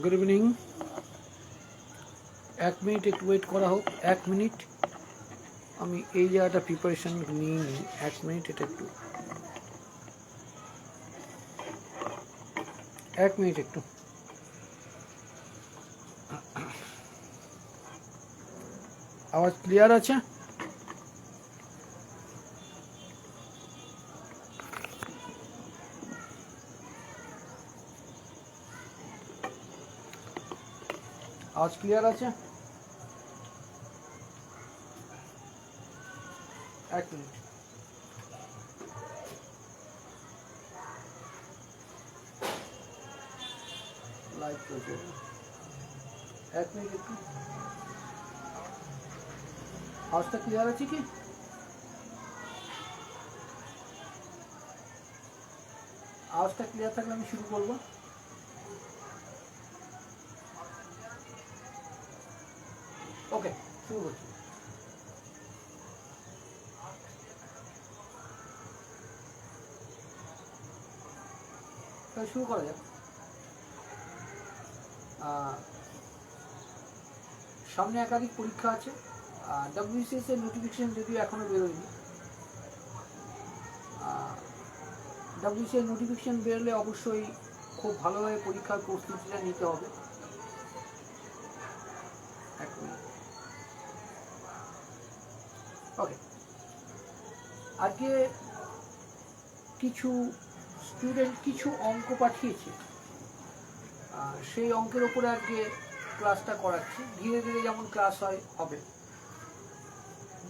Good evening. 1 minute একটু wait করা হোক, 1 মিনিট। আমি এই জায়গাটা প্রিপারেশন নিয়ে নিই, 1 মিনিট। এটা একটু 1 মিনিট একটু। আওয়াজ ক্লিয়ার আছে? আওয়াজ ক্লিয়ার আছে? 1 মিনিট। লাইভ চলছে, 1 মিনিট একটু। আওয়াজটা ক্লিয়ার আছে কি? আওয়াজটা ক্লিয়ার থাকলে আমি শুরু করবো। ওকে, শুরু করছি। তাহলে শুরু করা যাক। সামনে একাধিক পরীক্ষা আছে। WBCS এর নোটিফিকেশন যদিও এখনো বেরোয়নি। WBCS এর নোটিফিকেশন বেরোলে অবশ্যই খুব ভালোভাবে পরীক্ষার প্রস্তুতিটা নিতে হবে। ওকে, আজকে কিছু স্টুডেন্ট কিছু অঙ্ক পাঠিয়েছে, সেই অঙ্কের ওপরে আজকে ক্লাসটা করাচ্ছি। ধীরে ধীরে যেমন ক্লাস হয় হবে।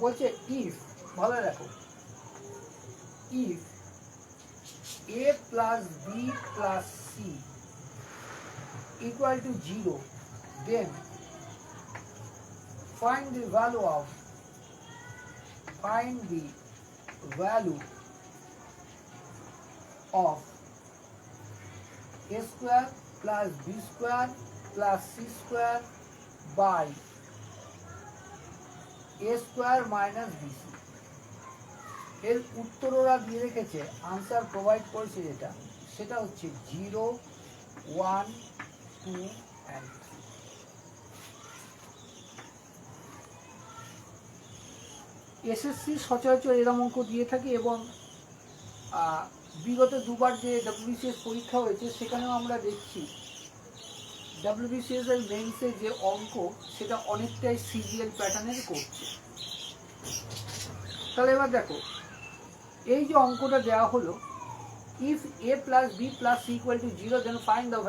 বলছে ইফ, ভালো রাখো, if a plus b plus c equal to 0, then find the value of a square plus b square plus c square by a square minus bc। এর উত্তর ওরা দিয়ে রেখেছে, আনসার প্রোভাইড করেছে যেটা, সেটা হচ্ছে 0, 1, 2 and 3। এসএসসি সচরাচর এরকম অঙ্ক দিয়ে থাকে এবং বিগত দুবার যে WBCS পরীক্ষা হয়েছে সেখানেও আমরা দেখছি WBCS এর মেইনসে যে অঙ্ক সেটা অনেকটাই সিরিয়াল প্যাটার্নের করছে। তাহলে এবার দেখো, এই যে অঙ্কটা দেওয়া হলো, if a plus b plus c equal to 0, then find the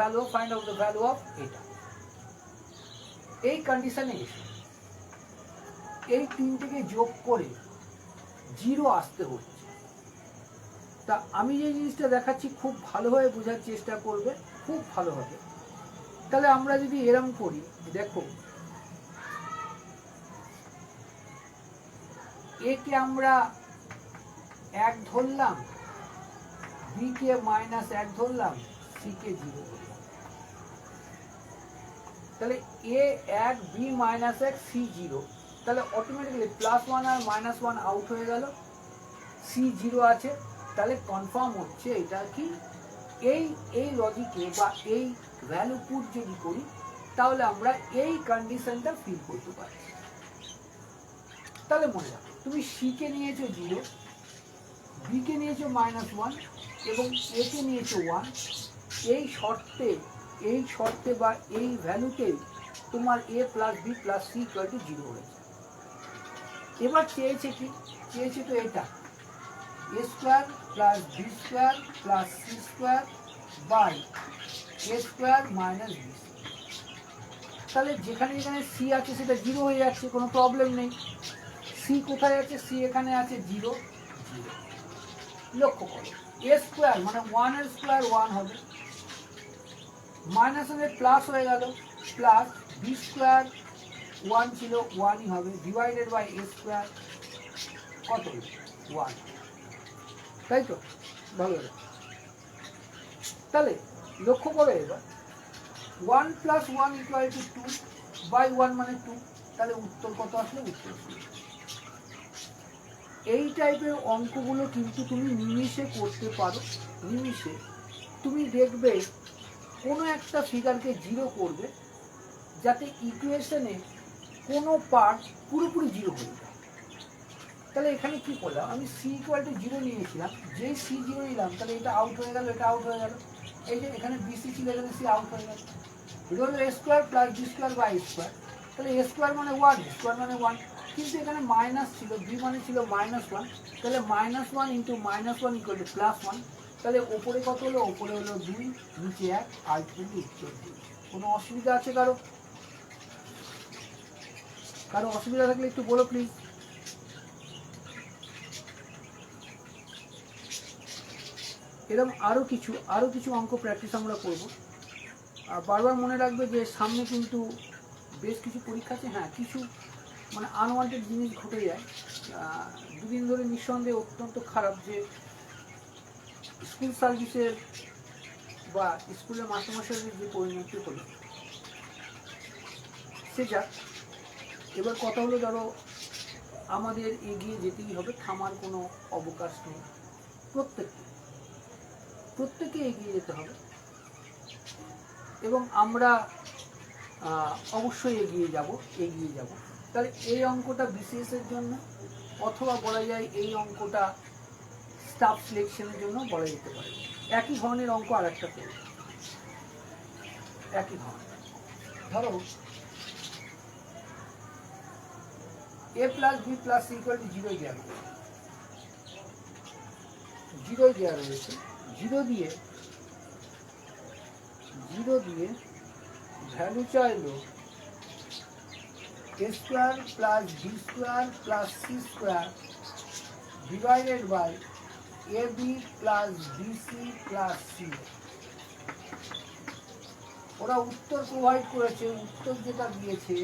value of এটা। এই কন্ডিশনে এসে এই তিনটিকে যোগ করে 0 আসতে হচ্ছে। তা আমি যে জিনিসটা দেখাচ্ছি খুব ভালোভাবে বোঝার চেষ্টা করবে, খুব ভালোভাবে। তাহলে আমরা যদি এরম করি, দেখো a কে আমরা 1 ধরলাম, b কে -1 ধরলাম, c কে 0 ধরলাম। তাহলে a 1, b -1, c 0। তাহলে অটোমেটিক্যালি +1 আর -1 আউট হয়ে গেল, c 0 আছে। তাহলে কনফার্ম হচ্ছে এটা কি, এই লজিকে বা এই ভ্যালু পুট যদি করি তাহলে আমরা এই কন্ডিশনটা ফিল করতে পারি। তাহলে মনে রাখো, তুমি c কে নিয়েছো 0, b কে নিয়েছো -1 এবং a কে নিয়েছো 1। এই শর্তে বা এই ভ্যালুতে তোমার a plus b plus c equal to 0 হয়েছে। এবার চেয়েছে কি, চেয়েছে তো এটা a square plus b square plus c square by a square minus b। তাহলে যেখানে যেখানে c আছে সেটা 0 হয়ে যাচ্ছে, কোনো প্রবলেম নেই। c কোথায় আছে, c এখানে আছে 0, 0। লক্ষ্য করো, a স্কোয়ার মানে 1 এর স্কোয়ার 1 হবে, মাইনাস হলে প্লাস হয়ে গেল, প্লাস বি স্কোয়ার 1 ছিল 1ই হবে, ডিভাইডেড বাই a স্কোয়ার কত 1, তাই তো? ভালো। তাহলে লক্ষ্য করো এবার 1 plus 1 equal to 2 by 1 মানে 2। তাহলে উত্তর কত আসলে? উত্তর এই টাইপের অঙ্কগুলো কিন্তু তুমি নিমিষে করতে পারো। নিমিষে তুমি দেখবে কোনো একটা ফিগারকে জিরো করবে যাতে ইকুয়েশনে কোনো পার্ট পুরোপুরি জিরো হয়ে যায়। তাহলে এখানে কি করলাম, আমি সি ইকুয়াল টু জিরো নিয়েছিলাম, যেই সি জিরো নিলাম তাহলে এটা আউট হয়ে গেল, এটা আউট হয়ে গেল, এই যে এখানে বিসি ছিল এখানে সি আউট হয়ে গেল। রোল a square plus B square by square, তাহলে এ স্কোয়ার মানে ওয়ান, স্কোয়ার মানে ওয়ান, কিন্তু এখানে মাইনাস ছিল, বি মানে ছিল মাইনাস ওয়ান, তাহলে minus one into minus one equal to plus one, তাহলে ওপরে কত হলো, ওপরে হলো দুই, নিচে এক, আলটিমেটলি উত্তর দুই। কোনো অসুবিধা আছে কারো? কারো অসুবিধা থাকলে একটু বলো প্লিজ। এরকম আরও কিছু অঙ্ক প্র্যাকটিস আমরা করব। আর বারবার মনে রাখবে যে সামনে কিন্তু বেশ কিছু পরীক্ষা আছে। হ্যাঁ, কিছু মানে আনওয়ান্টেড জিনিস ঘটে যায়। দুদিন ধরে নিঃসন্দেহে অত্যন্ত খারাপ যে স্কুল সার্ভিসের বা স্কুলের মাস্টারমশাইদের যে পরিণতি হলো, সে যাক। এবার কথা হলো, ধরো আমাদের এগিয়ে যেতেই হবে, থামার কোনো অবকাশ নেই, প্রত্যেকে এগিয়ে যেতে হবে এবং আমরা অবশ্যই এগিয়ে যাব। তাহলে এই অঙ্কটা বিসিএস এর জন্য, অথবা বলা যায় এই অঙ্কটা স্টাফ সিলেকশনের জন্য বলা যেতে পারে। একই ধরনের অঙ্ক আর একটা করব, একই ধরনের। ধরো A plus B plus C equal to জিরোই দেওয়া রয়েছে। জিরো দিয়ে ভ্যালু চাইলো A square plus B square plus C square divided by A B plus BC plus C. ওরা উত্তর প্রোভাইড করেছে, উত্তর যেটা দিয়েছে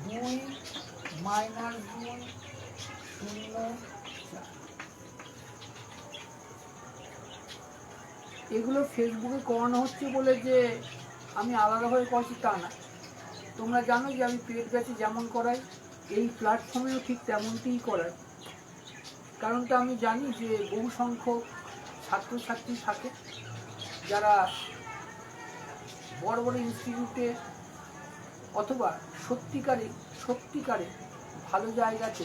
2 মাইনাস 2 0 4। এগুলো ফেসবুকে করানো হচ্ছে বলে যে আমি আলাদাভাবে করছি তা না। তোমরা জানো যে আমি পেট ব্যাচে যেমন করাই, এই প্ল্যাটফর্মেও ঠিক তেমনটিই করাই। কারণটা আমি জানি যে বহু সংখ্যক ছাত্রছাত্রী থাকে যারা বড় বড় ইনস্টিটিউটে অথবা সত্যিকারে ভালো জায়গাতে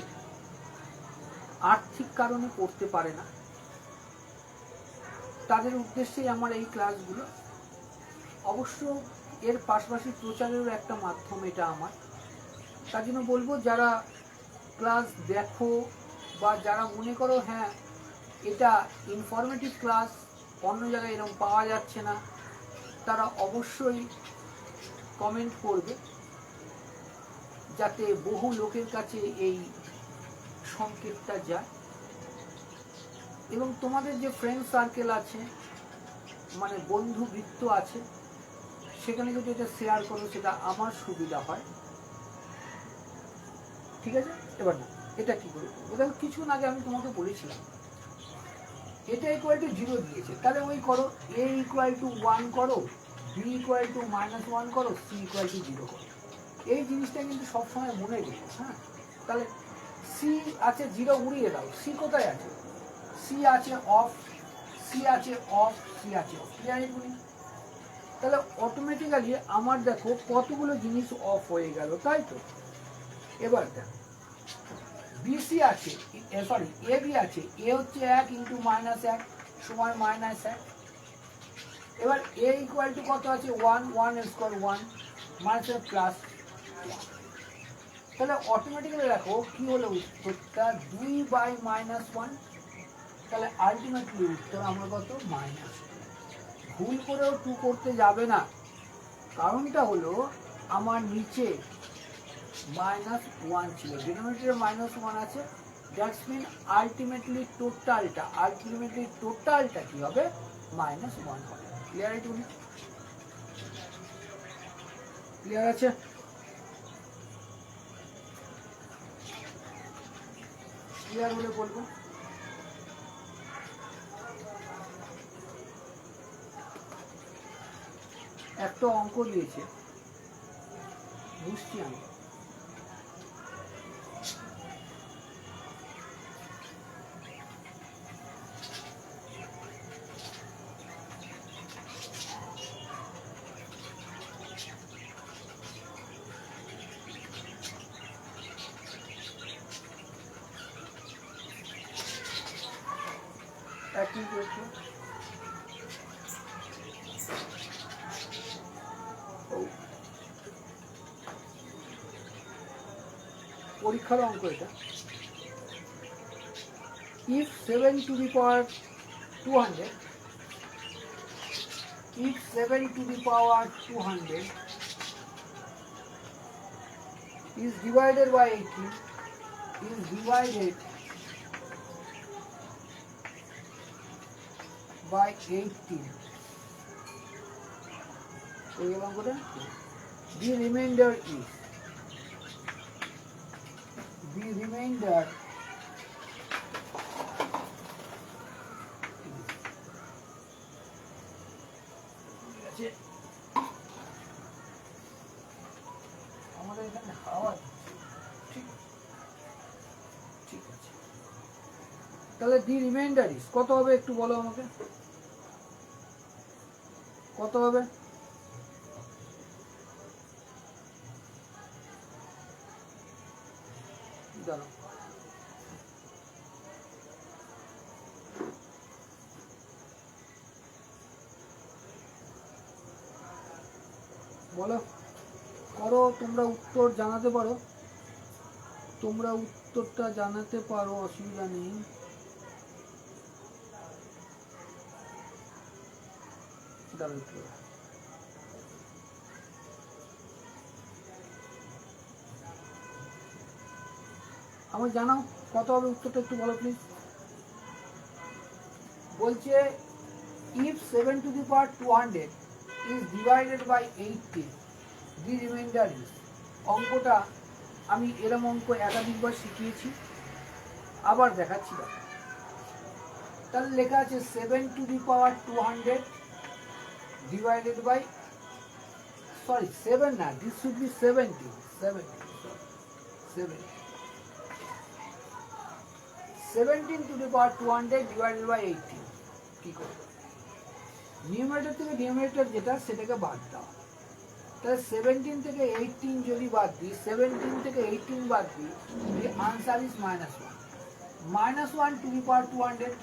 আর্থিক কারণে পড়তে পারে না। তাদের উদ্দেশ্যেই আমার এই ক্লাসগুলো। অবশ্য এর পাশাপাশি প্রচারেরও একটা মাধ্যম এটা আমার। তার জন্য বলবো, যারা ক্লাস দেখো বা যারা মনে করো হ্যাঁ এটা ইনফরমেটিভ ক্লাস, অন্য জায়গায় এরকম পাওয়া যাচ্ছে না, তারা অবশ্যই কমেন্ট করবে যাতে বহু লোকের কাছে এই সংকেতটা যায়। এবং তোমাদের যে ফ্রেন্ড সার্কেল আছে, মানে বন্ধুবৃত্ত আছে, সেখানে যদি এটা শেয়ার করো সেটা আমার সুবিধা হয়। ঠিক আছে? এবার না, এটা কি করে করবো? দেখো, কিছুক্ষণ আগে আমি তোমাকে বলেছিলাম এটা ইকুয়াল টু জিরো দিয়েছে, তাহলে ওই করো, এ ইকুয়াল টু 1 করো, বি ইকুয়াল টু -1 করো, সি ইকুয়াল টু 0 করো। এই জিনিসটা কিন্তু সবসময় মনে রেখো। হ্যাঁ, তাহলে সি আছে 0 উড়িয়ে দাও, সি কোথায় আছে? সি আছে অফ, ক্লিয়ার? এগুলি তাহলে অটোমেটিক্যালি আমার দেখো কতগুলো জিনিস অফ হয়ে গেল, তাই তো? এবার দেখো বিসি আছে, সরি এ বি আছে, এ হচ্ছে 1 ইন্টু -1 সমান -1। এবার এ ইকুয়াল টু কত আছে? 1 স্কোয়ার 1 মাইনাস প্লাস 1। তাহলে অটোমেটিক্যালি দেখো কি হলো উত্তরটা, 2/-1। তাহলে আলটিমেটলি উত্তর আমরা কত? -2। ভুল করেও 2 করতে যাবে না, কারণটা হলো আমার নিচে -1 ছিল, ডিনোমিনেটরে -1 আছে, দ্যাটস মিন আলটিমেটলি টোটালটা কি হবে? -1 হবে। ক্লিয়ার? এইটুকু ক্লিয়ার আছে? ক্লিয়ার হলে বলবো। একটা অঙ্ক দিয়েছে, বুঝছি আমি। এক মিনিট ওয়েট করো। পরীক্ষার অঙ্ক এটা। if 7 to the power 200, if 7 to the power 200 is divided by 18, is divided by 18, so the remainder is, the remainder আমাদের এখানে হাওয়া, ঠিক ঠিক আছে। তাহলে দি রিমাইন্ডার ইজ কত হবে একটু বলো আমাকে, কত হবে? জানো বলো, করো, তোমরা উত্তর জানাতে পারো, তোমরা উত্তরটা জানাতে পারো, অসুবিধা নেই। আমার জানাও কত হবে উত্তরটা একটু বলো প্লিজ। বলছে if 7 to the power 200 is divided by 18, the remainder is, অঙ্কটা আমি এরম অঙ্ক একাধিকবার শিখিয়েছি, আবার দেখাচ্ছি। তাহলে লেখা আছে 7 to the power 200 divided by, sorry 7 না, this should be 70, 17 to the power 200 divided by 18, কি করব? নিউমারেটর থেকে ডিনোমিনেটর যেটা সেটাকে বাদ দাও। তাহলে 17 থেকে 18 যদি বাদ দিই, 17 থেকে 18 বাদ দিই, the answer is -1, -1 to the power 200,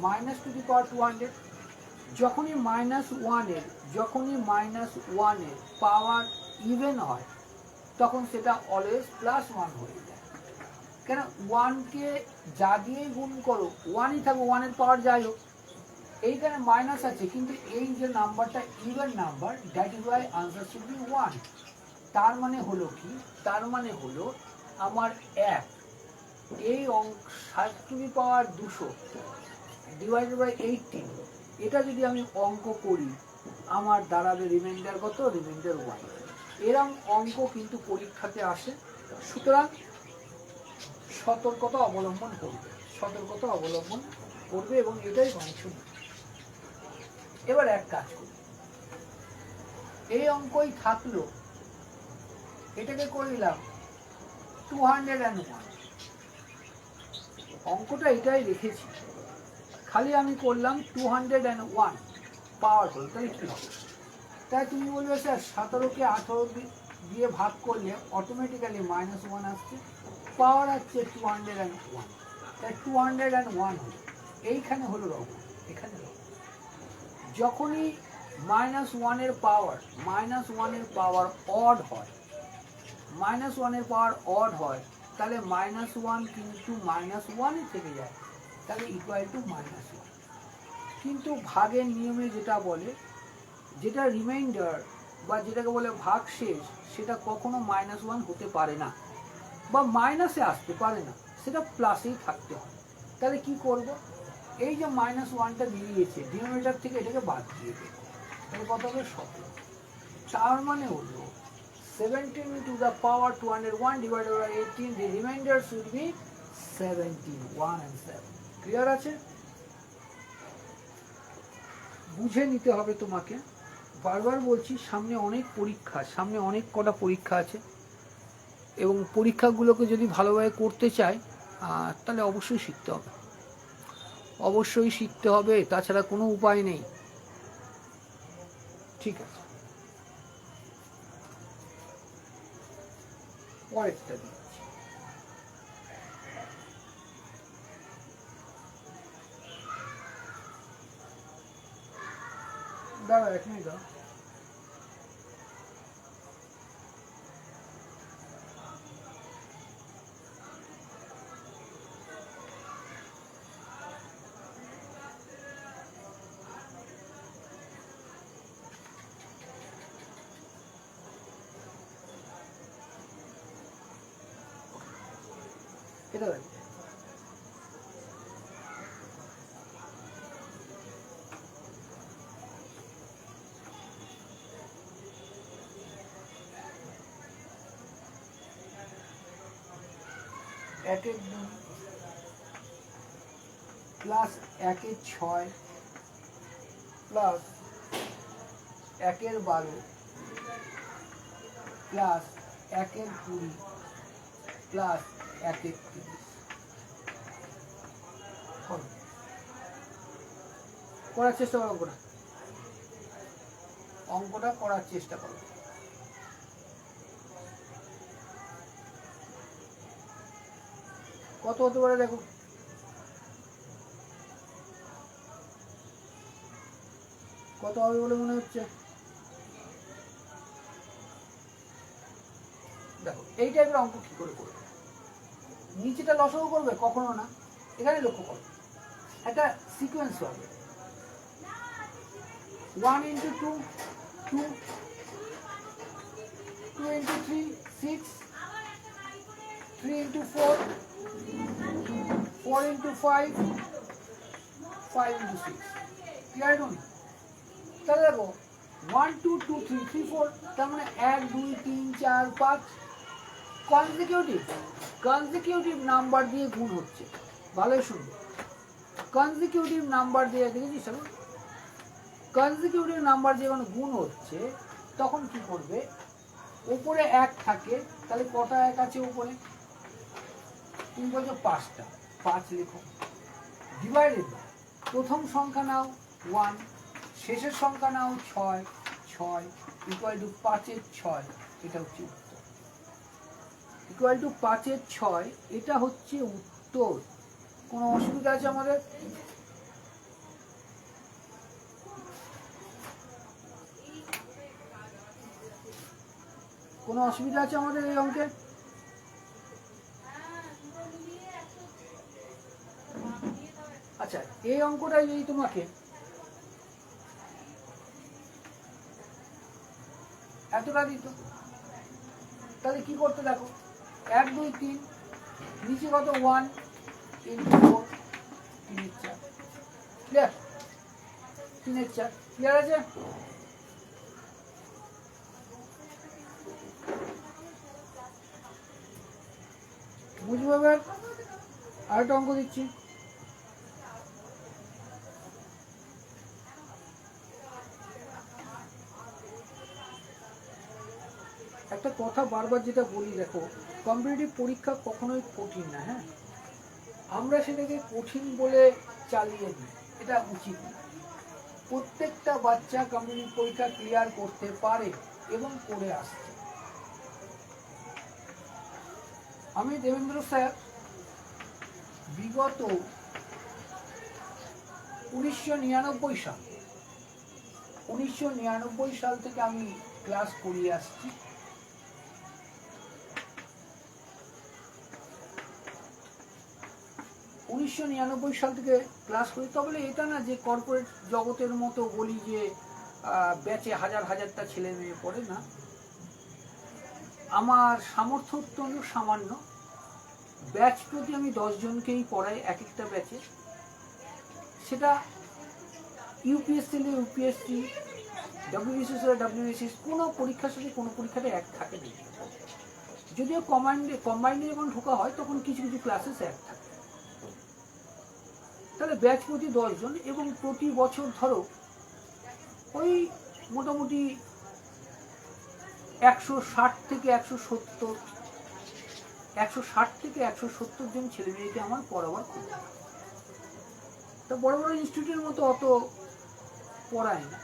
minus to the power 200, যখনই -1 এর পাওয়ার ইভেন হয় তখন সেটা অলওয়েজ +1 হয়ে যায়। কেন 1 কে যা দিয়েই গুণ করো 1ই থাকবে, 1 এর পাওয়ার যাই হোক। এইখানে মাইনাস আছে কিন্তু এই যে নাম্বারটা even number, that is Y answer should be 1। তার মানে হলো কি, তার মানে হলো আমার 1 এই অঙ্ক 7 to the power 200 divided by 18, এটা যদি আমি অঙ্ক করি আমার দাঁড়াবে রিমাইন্ডার কত? রিমাইন্ডার 1। এরকম অঙ্ক কিন্তু পরীক্ষাতে আসে, সুতরাং সতর্কতা অবলম্বন করবে এবং এটাই কনসেপ্ট। এবার এক কাজ করি, এই অঙ্কই থাকলো, এটাকে করলাম 201, অঙ্কটা এটাই রেখেছি, খালি আমি করলাম 201 পাওয়ার হল, তাহলে কি হবে? তাই তুমি বলবে স্যার 17কে 18 দিয়ে ভাগ করলে অটোমেটিক্যালি -1 আসছে, পাওয়ার আসছে 201, তাই 201 হলো। এইখানে হলো রকম, এখানে যখনই -1 এর পাওয়ার অড হয়, অড হয়, তাহলে -1 কিন্তু -1ই থেকে যায়, তাহলে ইকুয়াল টু -1। কিন্তু ভাগের নিয়মে যেটা বলে, যেটা রিমাইন্ডার বা যেটাকে বলে ভাগশেষ, সেটা কখনো -1 হতে পারে না বা মাইনাসে আসতে পারে না, সেটা প্লাসেই থাকতে হয়। তাহলে কি করব? এই যে -1টা বেরিয়েছে ডিনোমিনেটর থেকে, এটাকে বাদ দিয়ে দেবো, তাহলে কত হবে? 17। তার মানে হলো 17 to the power 201 divided by 18, the remainder should be 17, 1 and 7। Clear আছে? বুঝে নিতে হবে তোমাকে, বারবার বলছি, সামনে অনেক পরীক্ষা, সামনে অনেক কটা পরীক্ষা আছে এবং পরীক্ষাগুলোকে যদি ভালোভাবে করতে চাই তাহলে অবশ্যই শিখতে হবে, তাছাড়া কোনো উপায় নেই। ঠিক আছে, পরেরটা দিচ্ছি। দাঁড়া 1 মিনিট দাও। এটা দেখো, একের 2 প্লাস 1-এর 6 প্লাস 1-এর 12 প্লাস 1-এর 20 প্লাস 1-এর 30 করার চেষ্টা করো, অঙ্কটা করার চেষ্টা করো। কত হতে পারে দেখো, কত হবে বলে মনে হচ্ছে? দেখো এই টাইপের অঙ্ক কি করে করবে? নিচেটা লসাগু করবে কখনো না, এখানে লক্ষ্য করো একটা সিকোয়েন্স হবে 1 into 2 2 2 into 3 6 3 into 4 4 into 5 5 into 6 clear নয়? তাহলে দেখো 1 2 2 3 3 4 তার মানে 1 2 3 4 5 কনজিকিউটিভ নাম্বার দিয়ে গুণ হচ্ছে। ভালোই শুনবে, কনজিকিউটিভ নাম্বার দিয়ে দেখেছিস আমি, কনজিকিউটিভ নাম্বার দিয়ে যখন গুণ হচ্ছে তখন কি করবে? উপরে 1 থাকে, তাহলে কটা 1 আছে উপরে? তুমি বলছো 5টা, 5 লেখো। ডিভাইডেড প্রথম সংখ্যা নাও 1, শেষের সংখ্যা নাও 6 6 ইকুয়াল টু 5-এর 6, এটা হচ্ছে উত্তর। ইকুয়াল টু 5-এর 6, এটা হচ্ছে উত্তর। কোনো অসুবিধা আছে আমাদের? কোনো অসুবিধা আছে আমাদের এই অঙ্কে? আচ্ছা, এই অঙ্কটাই যদি তোমাকে এতটা দিত তাহলে কি করতে? দেখো 1 2 3 নিচে কত 1 3 4 3 4 ক্লিয়ার? 3 4 ক্লিয়ার আছে? বুঝবো এবার? আরেকটা অঙ্ক দিচ্ছি। একটা কথা বারবার যেটা বলি, দেখো কম্পিটিটিভ পরীক্ষা কখনোই কঠিন না। হ্যাঁ, আমরা সেটাকে কঠিন বলে চালিয়ে দিই, এটা উচিত না। প্রত্যেকটা বাচ্চা কম্পিটিটিভ পরীক্ষা ক্লিয়ার করতে পারে এবং করে আসছে। আমি দেবেন্দ্র স্যার বিগত 1999 সাল থেকে আমি ক্লাস করিয়ে আসছি। সাল থেকে ক্লাস করি। তবে এটা না যে কর্পোরেট জগতের মতো বলি যে ব্যাচে হাজারটা ছেলে মেয়ে পড়ে না। আমার সামর্থ্য অত্যন্ত সামান্য, ব্যাচ প্রতি আমি 10 জনকেই পড়াই এক একটা ব্যাচে। সেটা ইউপিএসসি ইউপিএসসি, ডব্লিউবিসিএস ডব্লিউবিসিএস, কোনো পরীক্ষার সাথে কোনো পরীক্ষাটা এক থাকে না। যদিও কম্বাইন্ডে যখন ঢোকা হয় তখন কিছু কিছু ক্লাসেস এক থাকে। তাহলে ব্যাচ প্রতি 10 জন এবং প্রতি বছর ধরো ওই মোটামুটি 160 থেকে 170 জন ছেলে মেয়েকে আমার পড়াবার খুব। তা বড় বড় ইনস্টিটিউটের মতো অত পড়ায় না।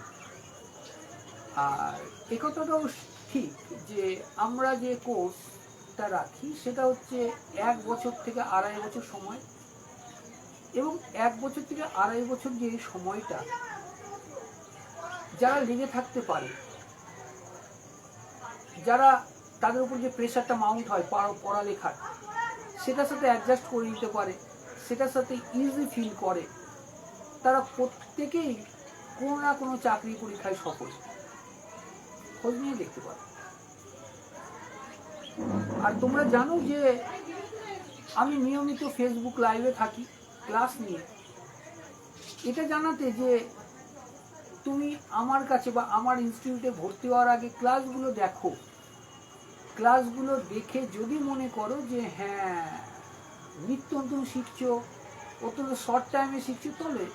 আর এ কথাটাও ঠিক যে আমরা যে কোর্সটা রাখি সেটা হচ্ছে 1 বছর থেকে 2.5 বছর সময়, এবং 1 বছর থেকে 2.5 বছর যে সময়টা যারা লেগে থাকতে পারে, যারা তাদের উপর যে প্রেশারটা মাউন্ট হয় পড়ালেখার, সেটার সাথে অ্যাডজাস্ট করে নিতে পারে, সেটার সাথে ইজি ফিল করে, তারা প্রত্যেকেই কোনো না কোনো চাকরি পরীক্ষায় সফল। খোঁজ নিয়ে দেখতে পারে। আর তোমরা জানো যে আমি নিয়মিত ফেসবুক লাইভে থাকি ক্লাস নিয়ে, এটা জানাতে যে তুমি আমার কাছে বা আমার ইনস্টিটিউটে ভর্তি হওয়ার আগে ক্লাসগুলো দেখো, ক্লাসগুলো দেখে যদি মনে করো যে হ্যাঁ নিত্য নতুন শিখছো, অত্যন্ত শর্ট টাইমে শিখছো,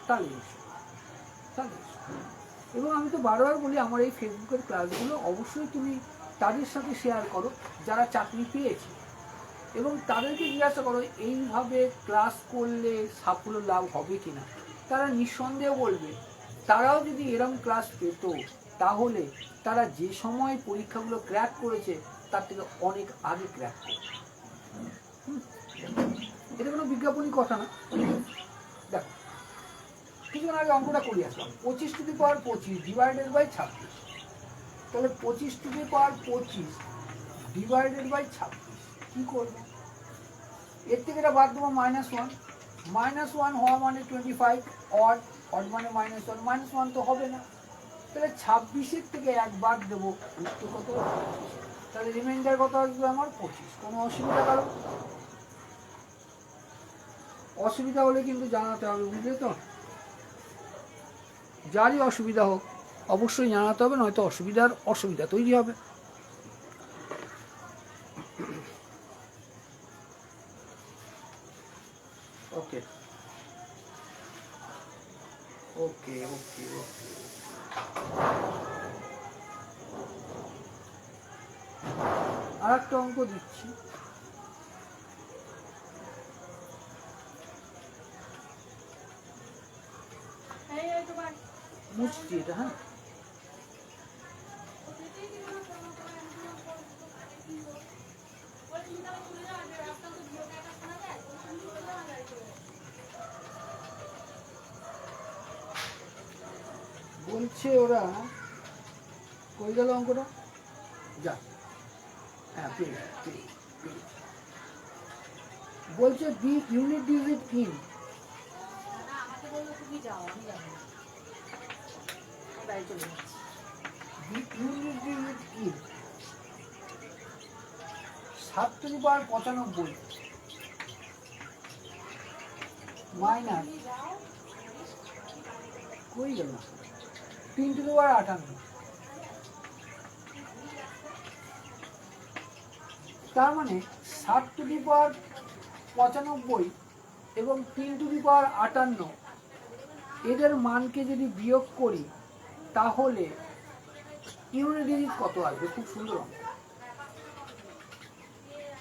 তাহলে এসো। এবং আমি তো বারবার বলি আমার এই ফেসবুকের ক্লাসগুলো অবশ্যই তুমি তাদের সাথে শেয়ার করো যারা চাকরি পেয়েছে, এবং তাদেরকে জিজ্ঞাসা করো এইভাবে ক্লাস করলে সাফল্য লাভ হবে কিনা। তারা নিঃসন্দেহ বলবে তারাও যদি এরকম ক্লাস পেত তাহলে তারা যে সময় পরীক্ষাগুলো ক্র্যাক করেছে তার থেকে অনেক আগে ক্র্যাক করবে। এটা কোনো বিজ্ঞাপনী কথা না। দেখো কিছুক্ষণ আগে অঙ্কটা করে আসলাম, 25^25 ডিভাইডেড বাই 26। তাহলে 25^25 ডিভাইডেড বাই 26 কি করবো? এর থেকে এটা বাদ দেবো -1। -1 হওয়া মানে 25, অড মানে -1, -1 তো হবে না। তাহলে 26-এর থেকে 1 বাদ দেবো, উত্তর কত? তাহলে রিমাইন্ডার কত আসবে আমার? 25। কোনো অসুবিধা? কারো অসুবিধা হলে কিন্তু জানাতে হবে, বুঝলে তো? যারই অসুবিধা হোক অবশ্যই জানাতে হবে, নয়তো অসুবিধা তৈরি হবে। ওকে ওকে ওকে ওকে আর একটা অঙ্ক দিচ্ছি। মুছছি এটা, হ্যাঁ। বলছে ওরা, কই গেল অঙ্কটা? যা, হ্যাঁ বলছে the unit digit in, unit digit in 7^95 minus কই গেল 3^58। তার মানে 7^95 এবং 3^58 এদের মানকে যদি বিয়োগ করি তাহলে ইউনিট ডিজিট কত আসবে? খুব সুন্দর অঙ্ক।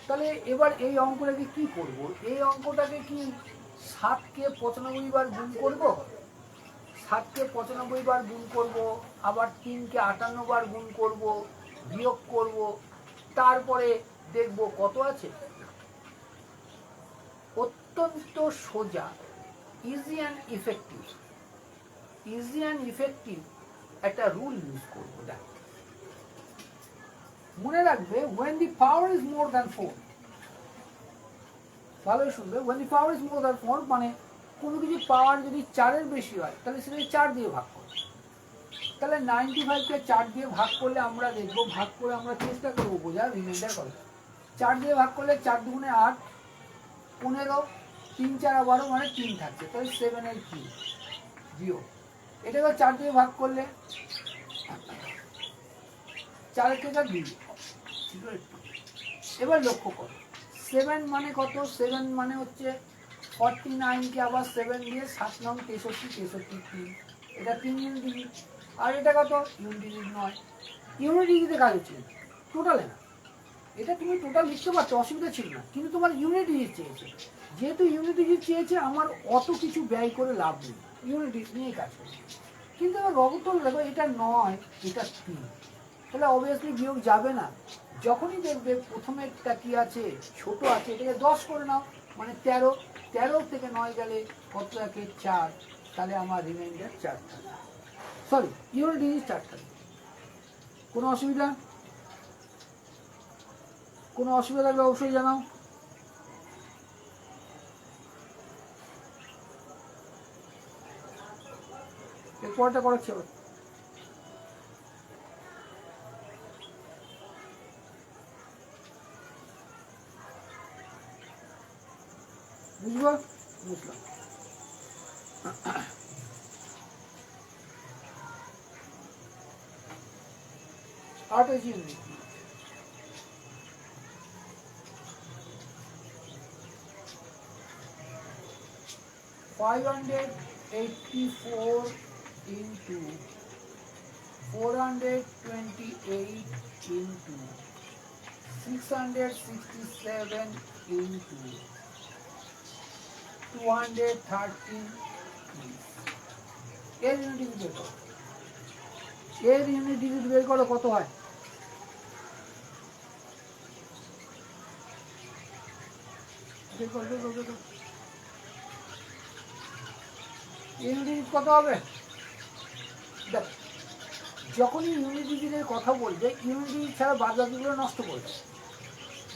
তাহলে এবার এই অঙ্কটাকে কি করব? এই অঙ্কটাকে কি 7কে 95 বার গুণ করব, 7কে 95 বার গুণ করব, আবার 3কে 58 বার গুণ করব, বিয়োগ করব, তারপরে দেখব কত আছে। অত্যন্ত সোজা, ইজি অ্যান্ড ইফেক্টিভ একটা রুল ইউজ করবো। দেখো মনে রাখবে, when the power is more than 4, ভালোই শুনবে, when the power is more than 4 মানে কোনো কিছু পাওয়ার যদি 4-এর বেশি হয় তাহলে সেটাকে 4 দিয়ে ভাগ করো। তাহলে 95কে 4 দিয়ে ভাগ করলে আমরা দেখবো, ভাগ করে আমরা চেষ্টা করবো বোঝার, রিমাইন্ডার করো। 4 দিয়ে ভাগ করলে 4 দুগুণে 8, 15, 3×4 12 মানে 3 থাকছে, তাহলে 7-এর কিউব বিয়োগ। এটাকে 4 দিয়ে ভাগ করলে 4 থেকে 2। এবার লক্ষ্য করো 7 মানে কত? 7 মানে হচ্ছে 49কে আবার 7 দিয়ে 7 9 63 3, এটা 3 ইউনিট ডিজিট। আর এটা কত? ইউনিট ডিজিট নয়, ইউনিট ডিজিটে কাজ হচ্ছে টোটালে না। এটা তুমি টোটাল লিখতে পারছো, অসুবিধা ছিল না, কিন্তু তোমার ইউনিট ডিজিট চেয়েছে। যেহেতু ইউনিট ডিজিট চেয়েছে আমার অত কিছু ব্যয় করে লাভ নেই, ইউনিট ডিজিট নিয়েই কাজ করছে। কিন্তু এবার রগতল দেখো এটা 9, এটা 3, তাহলে অবভিয়াসলি বিয়োগ যাবে না। যখনই দেখবে প্রথমেরটা কি আছে, ছোট আছে, এটাকে 10 করে নাও, মানে 13 থেকে 9 গেলে কত থাকে? 4, তাহলে আমার রিমাইন্ডার 4 থাকে। সরি ইউনিট ডিজিট চারটা। কোনো অসুবিধা? কোনো অসুবিধা থাকলে অবশ্যই জানাও। এরপরটা করাচ্ছি আবার। বুঝবো? বুঝলাম। আঠাশ ইউনিট। $584 into 428 into 667 into 230 এর ইউনিট বের করো। এর ইউনিট ডিজিট বের করো কত হয়? বের করো বের করো বের করো। ইউনিট ডিজিট কত হবে? দেখো যখনই ইউনিট ডিজিটের কথা বলবে ইউনিট ডিজিট ছাড়া বাদ বাকিগুলো নষ্ট করবে।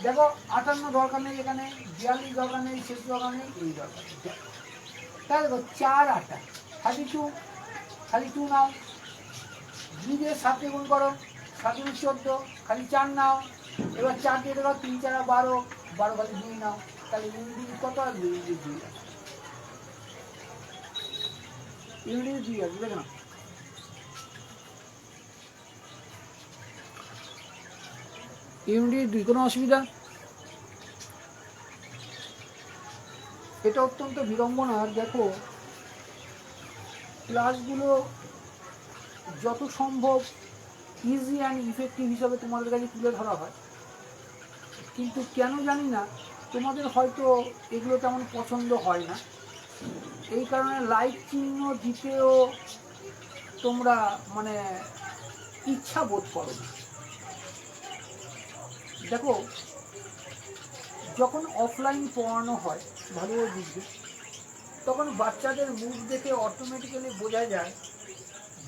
দেখো 58 দরকার নেই, এখানে 42 দরকার নেই, 6 দরকার নেই, এই দরকার নেই। তাহলে দেখো 4 8 32, খালি 2 নাও। 2 দিয়ে 7 দিয়ে গুণ করো, 7 × 14, খালি 4 নাও। এবার 4 দিয়ে দেখো 3 4 12, 12 খালি 2 নাও। তাহলে ইউনিট ডিজিট কত আসবে? ইউনিট ডিজিট 2 আসবে। ইউনিট ডিজিট 2 আসবে, দেখো না। ইউনিট 2, কোনো অসুবিধা? এটা অত্যন্ত বিড়ম্বনার। দেখো ক্লাসগুলো যত সম্ভব ইজি অ্যান্ড ইফেক্টিভ হিসাবে তোমাদের কাছে তুলে ধরা হয়, কিন্তু কেন জানি না তোমাদের হয়তো এগুলো তেমন পছন্দ হয় না। এই কারণে লাইক চিহ্ন দিতেও তোমরা মানে ইচ্ছা বোধ করো না। দেখো যখন অফলাইন পড়ানো হয় ভালোভাবে বুঝবে, তখন বাচ্চাদের মুখ দেখে অটোমেটিক্যালি বোঝা যায়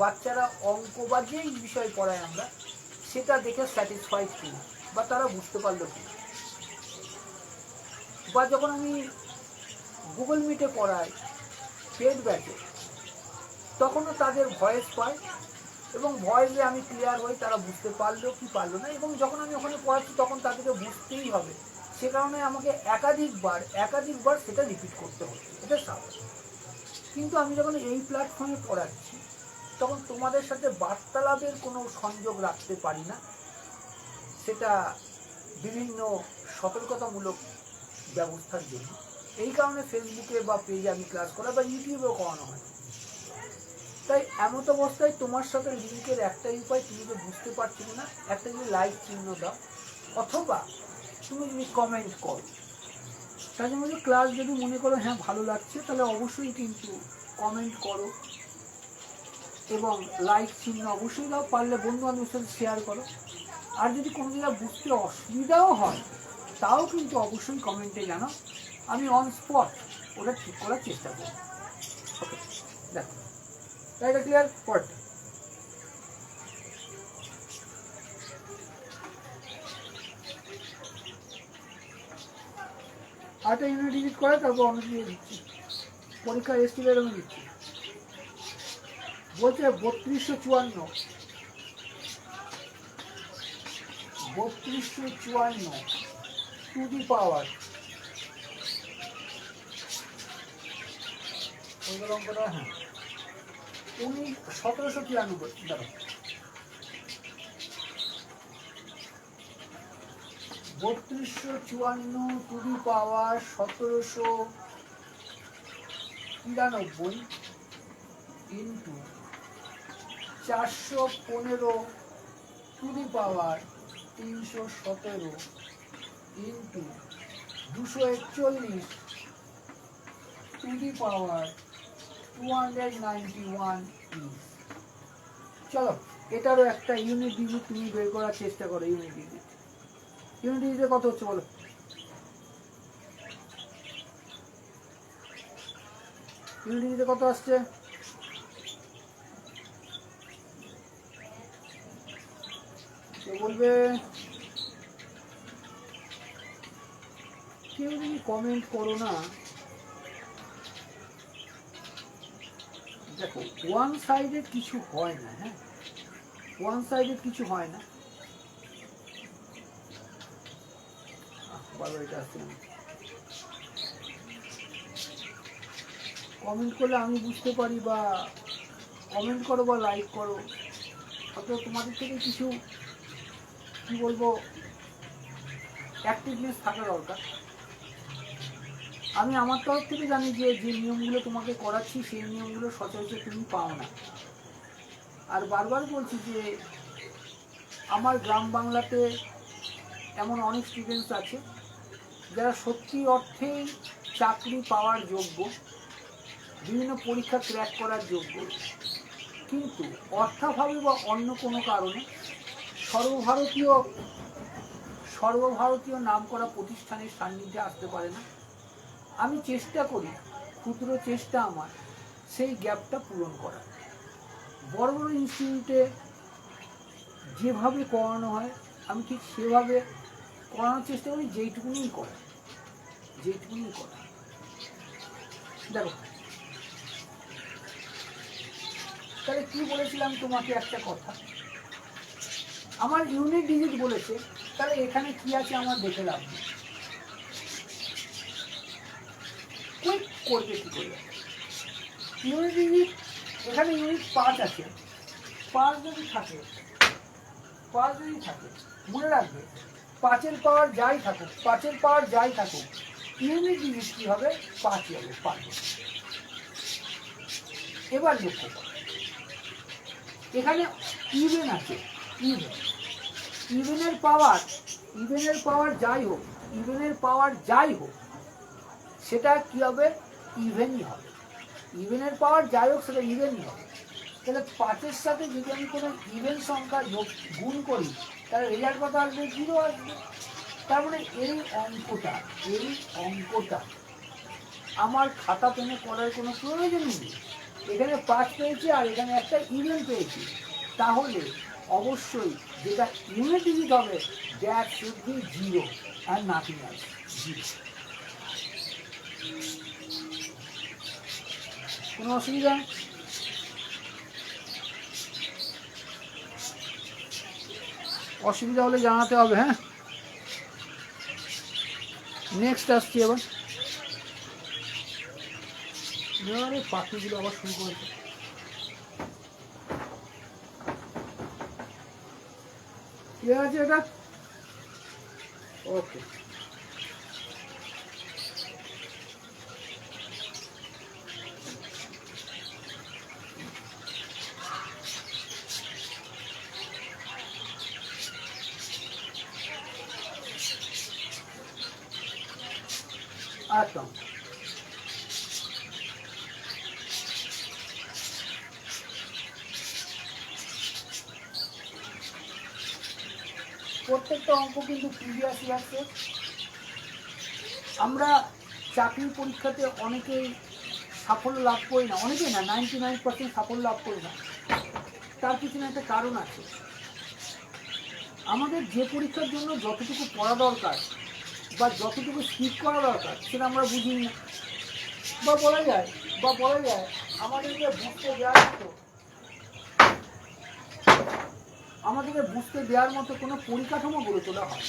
বাচ্চারা অঙ্ক বা যেই বিষয় পড়ায় আমরা সেটা দেখে স্যাটিসফাইড কিনা বা তারা বুঝতে পারলো কি। বা যখন আমি গুগল মিটে পড়াই পেড ব্যাচে, তখনও তাদের ভয়েস পাই এবং ভয়েসে আমি ক্লিয়ার হই তারা বুঝতে পারলো কি পারলো না। এবং যখন আমি ওখানে পড়াচ্ছি তখন তাদেরকে বুঝতেই হবে, সে কারণে আমাকে একাধিকবার সেটা রিপিট করতে হচ্ছে, এটা স্বাভাবিক। কিন্তু আমি যখন এই প্ল্যাটফর্মে পড়াচ্ছি তখন তোমাদের সাথে বার্তালাপের কোনো সংযোগ রাখতে পারি না, সেটা বিভিন্ন সতর্কতামূলক ব্যবস্থার জন্য। এই কারণে ফেসবুকে বা পেজে আমি ক্লাস করা বা ইউটিউবেও করানো হয়। তাই এমত অবস্থায় তোমার সাথে লিঙ্কের একটাই উপায়, তুমি যদি বুঝতে পারছো না একটা যদি লাইক চিহ্ন দাও অথবা তুমি যদি কমেন্ট করো। তাই জন্য ক্লাস যদি মনে করো হ্যাঁ ভালো লাগছে তাহলে অবশ্যই কিন্তু কমেন্ট করো এবং লাইক চিহ্ন অবশ্যই দাও, পারলে বন্ধু বান্ধবের সাথে শেয়ার করো। আর যদি কোনো জায়গায় বুঝতে অসুবিধাও হয় তাও কিন্তু অবশ্যই কমেন্টে জানো, আমি অন স্পট ওটা ঠিক করার চেষ্টা করব। ওকে দেখো এটা ক্লিয়ার? পট 8 ইউনিট ডিজিট করে তারপর অন্য দিয়ে দিচ্ছি, পরীক্ষা এসছিল এরকম দিচ্ছি। বলছে 3254 টু দি পাওয়ার, অঙ্কটা হ্যাঁ 1793। দেখো 3254 two the power 1793 into 415 two the power 317 into 241 two the power 291 inch. চলো এটারও একটা ইউনিট ডিজিট তুমি বের করার চেষ্টা করো। ইউনিট ডিজিটে কত হচ্ছে বলো? ইউনিট ডিজিটে কত আসছে? বলবে কেউ যদি কমেন্ট করো না, দেখো ওয়ান সাইডেড কিছু হয় না, হ্যাঁ ওয়ান সাইডেড কিছু হয় না। কমেন্ট করলে আমি বুঝতে পারি, বা কমেন্ট করো বা লাইক করো, হয়তো তোমাদের থেকে কিছু কি বলবো অ্যাক্টিভনেস থাকা দরকার। আমি আমার তরফ থেকে জানি যে যে নিয়মগুলো তোমাকে করাচ্ছি সেই নিয়মগুলো সচরাচর তুমি পাও না। আর বারবার বলছি যে আমার গ্রাম বাংলাতে এমন অনেক স্টুডেন্টস আছে যারা সত্যি অর্থেই চাকরি পাওয়ার যোগ্য, বিভিন্ন পরীক্ষা ক্র্যাক করার যোগ্য, কিন্তু অর্থাভাবে বা অন্য কোনো কারণে সর্বভারতীয় নামকরা প্রতিষ্ঠানের সান্নিধ্যে আসতে পারে না। আমি চেষ্টা করি, ক্ষুদ্র চেষ্টা আমার, সেই গ্যাপটা পূরণ করা। বড় বড় ইনস্টিটিউটে যেভাবে করানো হয় আমি ঠিক সেভাবে করানোর চেষ্টা করি, যেইটুকুনি করা। দেখো তাহলে কি বলেছিলাম তোমাকে একটা কথা, আমার ইউনিট ডিজিট বলেছে, তাহলে এখানে কি আছে আমার দেখে লাভ নেই। কুইক করবে কি করে ইউনিট ডিজিট, এখানে ইউনিট 5 আছে, 5 যদি থাকে মনে রাখবে 5-এর পাওয়ার যাই থাকুক ইউনিট ডিজিট কি হবে 5 হবে 5। এবার লক্ষ্য করো এখানে ইভেন আছে, ইভেনের পাওয়ার যাই হোক সেটা কি হবে ইভেনই হবে। ইভেনের পাওয়ার যাই হোক সেটা ইভেনই হবে। তাহলে 5-এর সাথে যদি আমি কোনো ইভেন সংখ্যা গুণ করি তাহলে রেজাল্ট কত আসবে 0 আসবে। তার মানে এই অঙ্কটা আমার খাতা পেনে করার কোনো প্রয়োজন নেই। এখানে 5 পেয়েছি আর এখানে একটা ইভেন পেয়েছি, তাহলে অবশ্যই যেটা ইউনিট ডিজিট হবে that should be 0 and nothing else, 0। কোনো অসুবিধা? অসুবিধা হলে জানাতে হবে, হ্যাঁ। নেক্সট আসছি এবার, পাখিগুলো আবার শুরু করেছে। কি আছে এটা? ওকে, একদম প্রত্যেকটা অঙ্ক কিন্তু প্রিভিয়াস ইয়ারতে। আমরা চাকরির পরীক্ষাতে অনেকেই সাফল্য লাভ করি না, অনেকেই না 99% সাফল্য লাভ করি না। তার পিছনে একটা কারণ আছে, আমাদের যে পরীক্ষার জন্য যতটুকু পড়া দরকার বা যতটুকু স্কিপ করা দরকার সেটা আমরা বুঝি না, বা বলা যায় আমাদেরকে বুঝতে দেওয়ার মতো কোনো পরিকাঠামো গড়ে তোলা হয়।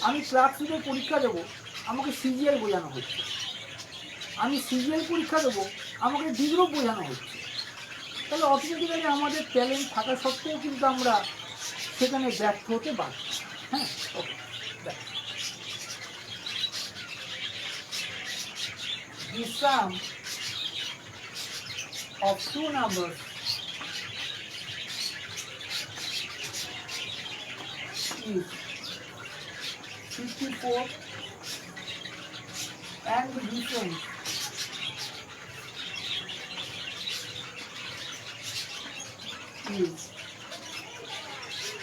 আমি ক্লাস 3 পরীক্ষা দেবো, আমাকে সিজিএল বোঝানো হচ্ছে। আমি সিজিএল পরীক্ষা দেবো, আমাকে ডি গ্রুপ বোঝানো হচ্ছে। তাহলে অটোমেটিক্যালি আমাদের ট্যালেন্ট থাকা সত্ত্বেও কিন্তু আমরা সেখানে ব্যর্থ হতে বাধ্য। হ্যাঁ, ওকে, the sum of two numbers is 54 and the difference is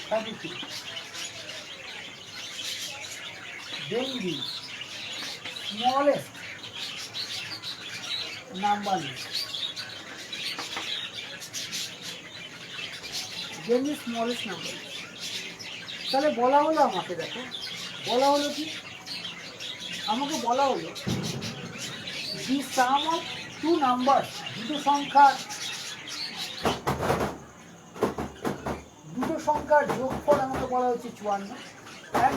32. Then the smallest number is then the smallest number. তাহলে বলা হলো আমাকে, দেখো বলা হলো কি, আমাকে বলা হলো দি সাম অফ টু নাম্বার, দুটো সংখ্যার যোগফল আমাকে বলা হচ্ছে 54, অ্যান্ড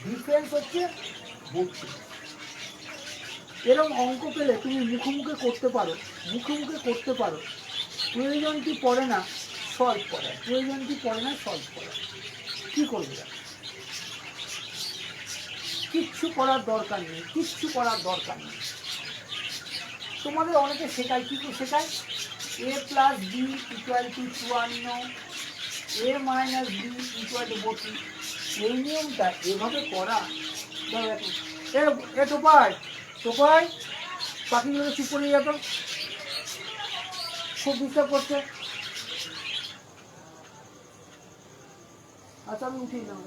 ডিফারেন্স হচ্ছে 32। এরকম অঙ্ক পেলে তুমি মুখোমুখি করতে পারো, প্রয়োজন কি পড়ে না সলভ করা, কী করবে? কিচ্ছু করার দরকার নেই। তোমাদের অনেকে শেখায়, কী করে শেখায়? a plus b equal to 54, a minus b equal to 32। এই নিয়মটা এভাবে করা, টোপাই পাখিগুলো চুপ করে যেত, খুব ডিস্টার্ব করছে। আচ্ছা আমি উঠিয়ে দিলাম,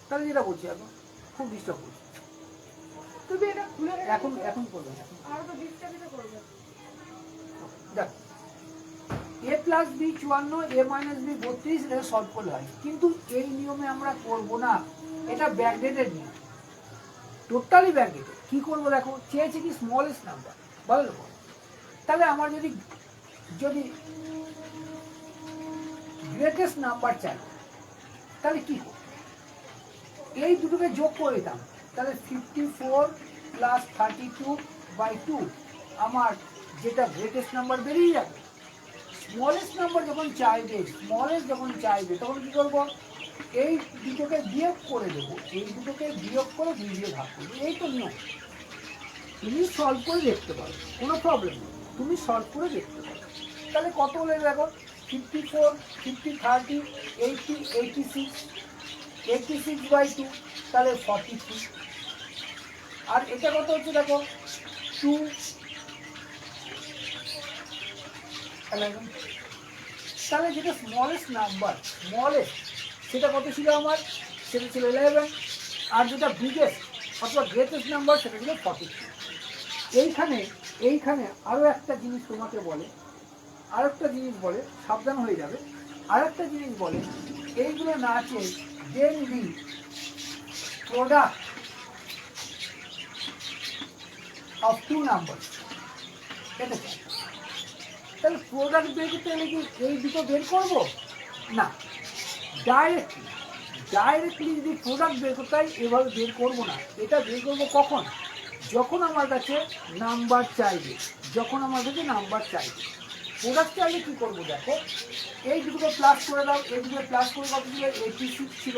তাহলে যেটা বলছি এখন খুব ডিস্টার্ব করছে, তুমি এটা খুলে এখন করবে, দেখ a plus b 54, a minus b 32, এটা সলভ করলে হয়। কিন্তু এই নিয়মে আমরা করবো না, এটা ব্যাকডেটেড নিয়ম, টোটালি ব্যাকডেটেড। কি করবো দেখো, চেয়েছে কি স্মলেস্ট নাম্বার, বলো। তাহলে আমার যদি গ্রেটেস্ট নাম্বার চাই, তাহলে কি করবো? এই দুটোকে যোগ করে দিতাম, তাহলে 54 প্লাস 32/2 আমার যেটা গ্রেটেস্ট নাম্বার বেরিয়ে যাবে। স্মলেস্ট নাম্বার যখন চাইবে তখন কি করব? এই দুটোকে বিয়োগ করে দেবো, দুই দিয়ে ভাগ করবো। এই তো নিয়ম। তুমি সলভ করে দেখতে পারো, কোনো প্রবলেম নেই, তুমি সলভ করে দেখতে পারো। তাহলে কত হলে দেখো, 54, 50, 30, 80, 86, 86/2, তাহলে 43। আর এটা কত হচ্ছে দেখো, 2, 11। তাহলে যেটা স্মলেস্ট নাম্বার, সেটা কত ছিল আমার? সেটা ছিল 11। আর যেটা বিগেস্ট অথবা গ্রেটেস্ট নাম্বার, সেটা ছিল 43। এইখানে আরও একটা জিনিস তোমাকে বলে, সাবধান হয়ে যাবে। আরেকটা জিনিস বলে, এইগুলো না চেয়ে দেন দি প্রোডাক্ট অফ টু নাম্বার, এটা চাই। তাহলে প্রোডাক্ট বের করতে গেলে কি এই দুটো বের করবো না, ডাইরেক্টলি যদি প্রোডাক্ট বের করতে হয় এভাবে বের করবো না। এটা বের করবো কখন? যখন আমার কাছে নাম্বার চাইবে। প্রোডাক্ট চাইলে কী করবো দেখো, এই দুটো প্লাস করে দাও, এই দুটো প্লাস করে কত ছিল? 86 ছিল।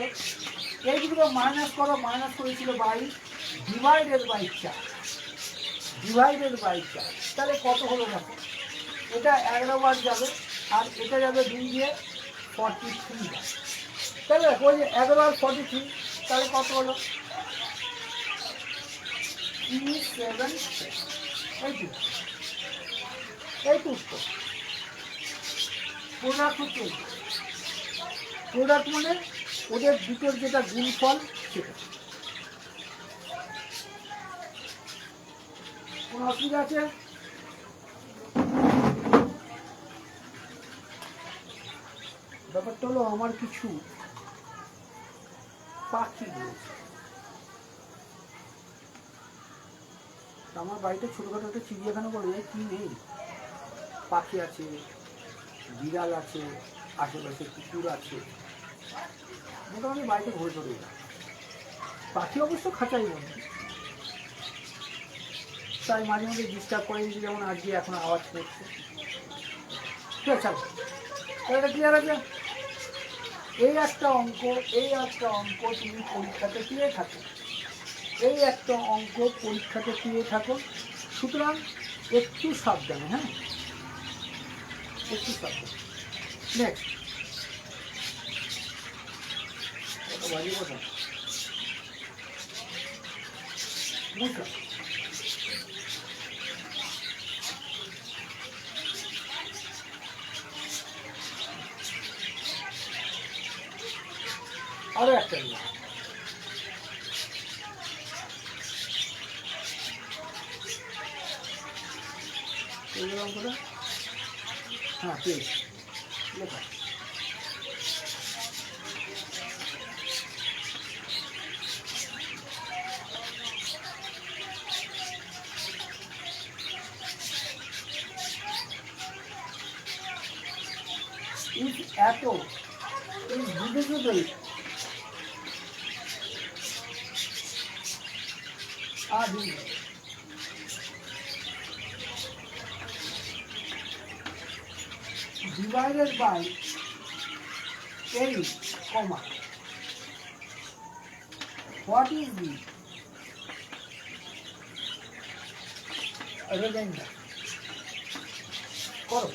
এই দুটো মাইনাস করো, মাইনাস করেছিল 22, ডিভাইডেড বাই 4। তাহলে কত হলো দেখো, এটা 11 বার যাবে, আর এটা যাবে 2 দিয়ে 43 বার। তাহলে দেখো ওই যে 11 আর 43, তাহলে কত হলো? 377। এই তো উত্তর। প্রোডাক্ট মানে ওদের দুটোর যেটা গুণফল সেটা। কোনো অসুবিধা আছে? ব্যাপারটা হলো আমার কিছু পাখি রয়েছে, আমার বাড়িতে ছোটখাটো একটা চিড়িয়াখানা বলে যায়, কি নেই? পাখি আছে, বিড়াল আছে, আশেপাশে কুকুর আছে, মোটামুটি বাড়িতে ঘুরে চলে যায়। পাখি অবশ্য খাঁচাই বন্ধু, তাই মাঝে মাঝে ডিস্টার্ব করে দিচ্ছে, যেমন আজকে এখন আওয়াজ করছে। ঠিক আছে, এটা ক্লিয়ার আছে? এই একটা অঙ্ক তুমি পরীক্ষাতে পেয়ে থাকো, সুতরাং একটু সাবধানে, হ্যাঁ, একটু সাবধানে। নেক্সট বাজিয়ে কথা বুঝলাম। আরো একটা নিয়ে অঙ্কটা হ্যাঁ পেয়েছি, লেখা if atom is divisible divided by 8, comma, what is the remainder? করো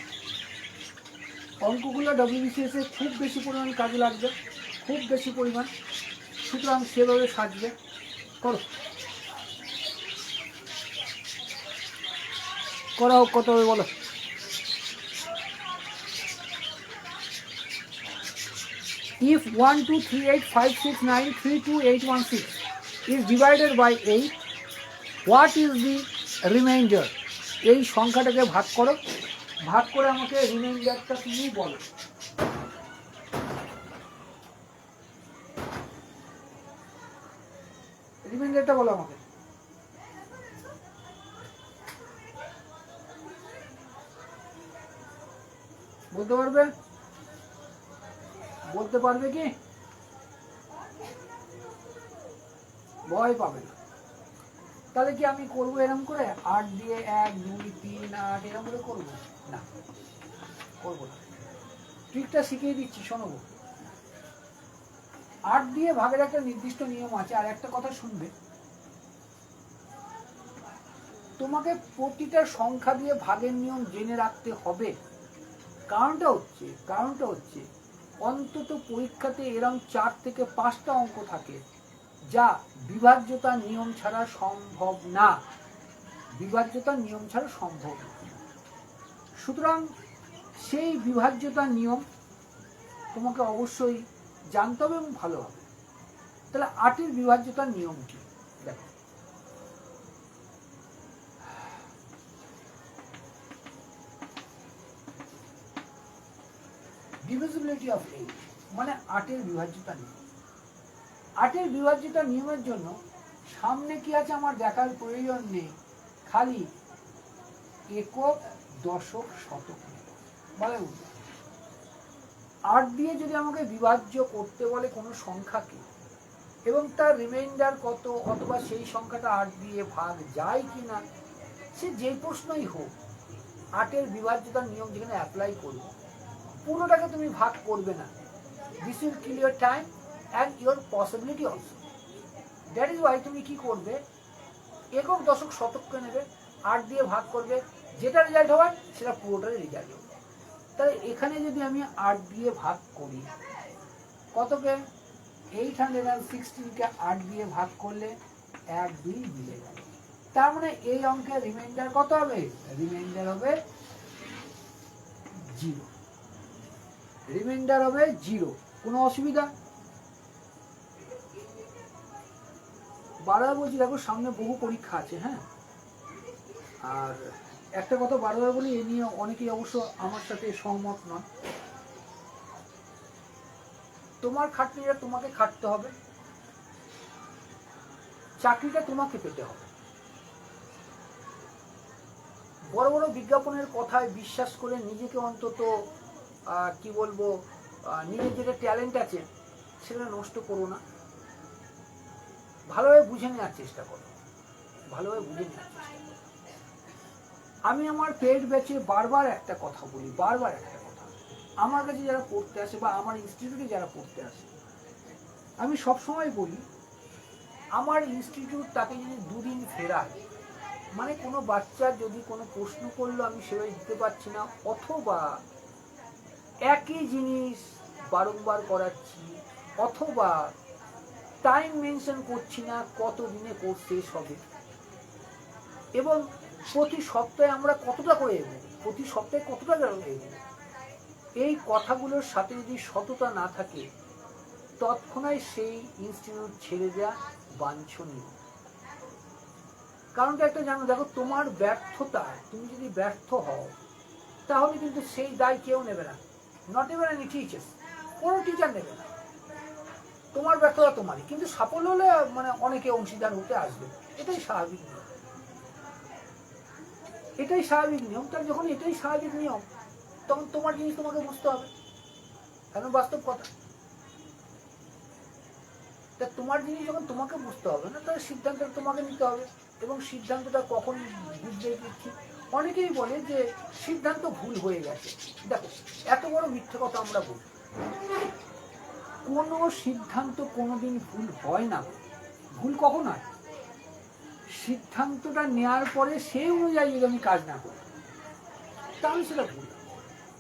অঙ্কগুলো WBCS এ খুব বেশি পরিমাণ কাজে লাগবে, খুব বেশি পরিমাণ, সুতরাং সেভাবে সাজবে। করো করাও কত হবে বলো। If 1 2 3 8 5 6 9 3 2 8 1 6 is divided by 8, what is the remainder? এই সংখ্যাটাকে ভাগ করো, ভাগ করে আমাকে রিমাইন্ডারটা তুমি বলো। রিমাইন্ডারটা বলো আমাকে। বলতে পারবে? বলতে পারবে কি? ভয় পাবে না। তাহলে কি আমি করবো এরকম করে 8 দিয়ে 1 2 3 8 এরকম করে করবো না, করবো না। ট্রিকটা শিখিয়ে দিচ্ছি, শোনো। 8 দিয়ে ভাগের একটা নির্দিষ্ট নিয়ম আছে। আর একটা কথা শুনবে, তোমাকে প্রতিটা সংখ্যা দিয়ে ভাগের নিয়ম জেনে রাখতে হবে। কারণটা হচ্ছে অন্তত পরীক্ষাতে এরকম 4 থেকে 5টা অঙ্ক থাকে যা বিভাজ্যতার নিয়ম ছাড়া সম্ভব না, বিভাজ্যতার নিয়ম ছাড়া সম্ভব না। সুতরাং সেই বিভাজ্যতার নিয়ম তোমাকে অবশ্যই জানতে হবে এবং ভালোভাবে। তাহলে 8-এর বিভাজ্যতার নিয়ম কি দেখো। ডিভিজিবিলিটি অফ 8 মানে 8-এর বিভাজ্যতা নিয়ম। 8-এর বিভাজ্যতা নিয়মের জন্য সামনে কি আছে আমার দেখার প্রয়োজন নেই, খালি একক দশক শতক বলে। 8 দিয়ে যদি আমাকে বিভাজ্য করতে বলে কোনো সংখ্যাকে এবং তার রিমাইন্ডার কত অথবা সেই সংখ্যাটা 8 দিয়ে ভাগ যায় কিনা, সে যে প্রশ্নই হোক, 8-এর বিভাজ্যতার নিয়ম যেখানে অ্যাপ্লাই করবে, পুরোটাকে তুমি ভাগ করবে না। This will kill your time and your possibility also. That is Y তুমি কি করবে, একক দশক শতককে নেবে, 8 দিয়ে ভাগ করবে, যেটা রেজাল্ট হবে সেটা পুরোটারই রেজাল্ট হবে। তাহলে এখানে যদি আমি 8 দিয়ে ভাগ করি, কতকে 816কে 8 দিয়ে ভাগ করলে 1 2 মিলে গেল। তার মানে এই অঙ্কের রিমাইন্ডার কত হবে? রিমাইন্ডার হবে 0। রিমাইন্ডার হবে 0। কোনো অসুবিধা? বারবার বলছি, দেখো সামনে বহু পরীক্ষা আছে। হ্যাঁ, আর একটা কথা বারবার বলি, এ নিয়ে অনেকেই অবশ্য আমার সাথে সহমত নন। তোমার খাটনিটা তোমাকে খাটতে হবে, চাকরিটা তোমাকে পেতে হবে। বড় বড় বিজ্ঞাপনের কথায় বিশ্বাস করে নিজেকে অন্তত কি বলবো, নিজের যেটা ট্যালেন্ট আছে সেটা নষ্ট করো না। ভালোভাবে বুঝে নেওয়ার চেষ্টা করো, ভালোভাবে বুঝে নেওয়ার চেষ্টা করো। আমি আমার পেড ব্যাচে বারবার একটা কথা বলি, বারবার একটা কথা, আমার কাছে যারা পড়তে আসে বা আমার ইনস্টিটিউটে যারা পড়তে আসে, আমি সবসময় বলি, আমার ইনস্টিটিউট তাকে যদি 2 দিন ফেরায়, মানে কোনো বাচ্চার যদি কোনো প্রশ্ন করলো আমি সেভাবে দিতে পারছি না, অথবা একই জিনিস বারংবার করাচ্ছি, অথবা টাইম মেনশন করছি না কত দিনে কোর্স শেষ হবে, এবং প্রতি সপ্তাহে আমরা কতটা করে এগোবো, প্রতি সপ্তাহে কতটা করে এগোবো, এই কথাগুলোর সাথে যদি সততা না থাকে, তৎক্ষণাৎ সেই ইনস্টিটিউট ছেড়ে দেওয়া বাঞ্ছনীয়। কারণটা একটা জানো, দেখো তোমার ব্যর্থতা, তুমি যদি ব্যর্থ হও তাহলে কিন্তু সেই দায় কেউ নেবে না, নট ইভেন এনি টিচার্স, কোনো টিচার নেবে না। তোমার ব্যর্থতা তোমারই, কিন্তু সাফল্য হলে মানে অনেকে অংশীদার হতে আসবে, এটাই স্বাভাবিক নিয়ম, এটাই স্বাভাবিক নিয়ম। তার যখন এটাই স্বাভাবিক নিয়ম, তখন তোমার জিনিস তোমাকে বুঝতে হবে, এখন বাস্তব কথা। তা তোমার জিনিস যখন তোমাকে বুঝতে হবে না, তাহলে সিদ্ধান্ত তোমাকে নিতে হবে, এবং সিদ্ধান্তটা কখন বুঝবে ঠিক। অনেকেই বলে যে সিদ্ধান্ত ভুল হয়ে গেছে। দেখো, এত বড় মিথ্যে কথা আমরা বলি, কোনো সিদ্ধান্ত কোনোদিন ভুল হয় না। ভুল কখন হয়? সিদ্ধান্তটা নেওয়ার পরে সেই অনুযায়ী যদি আমি কাজ না করি, তাহলে সেটা ভুল।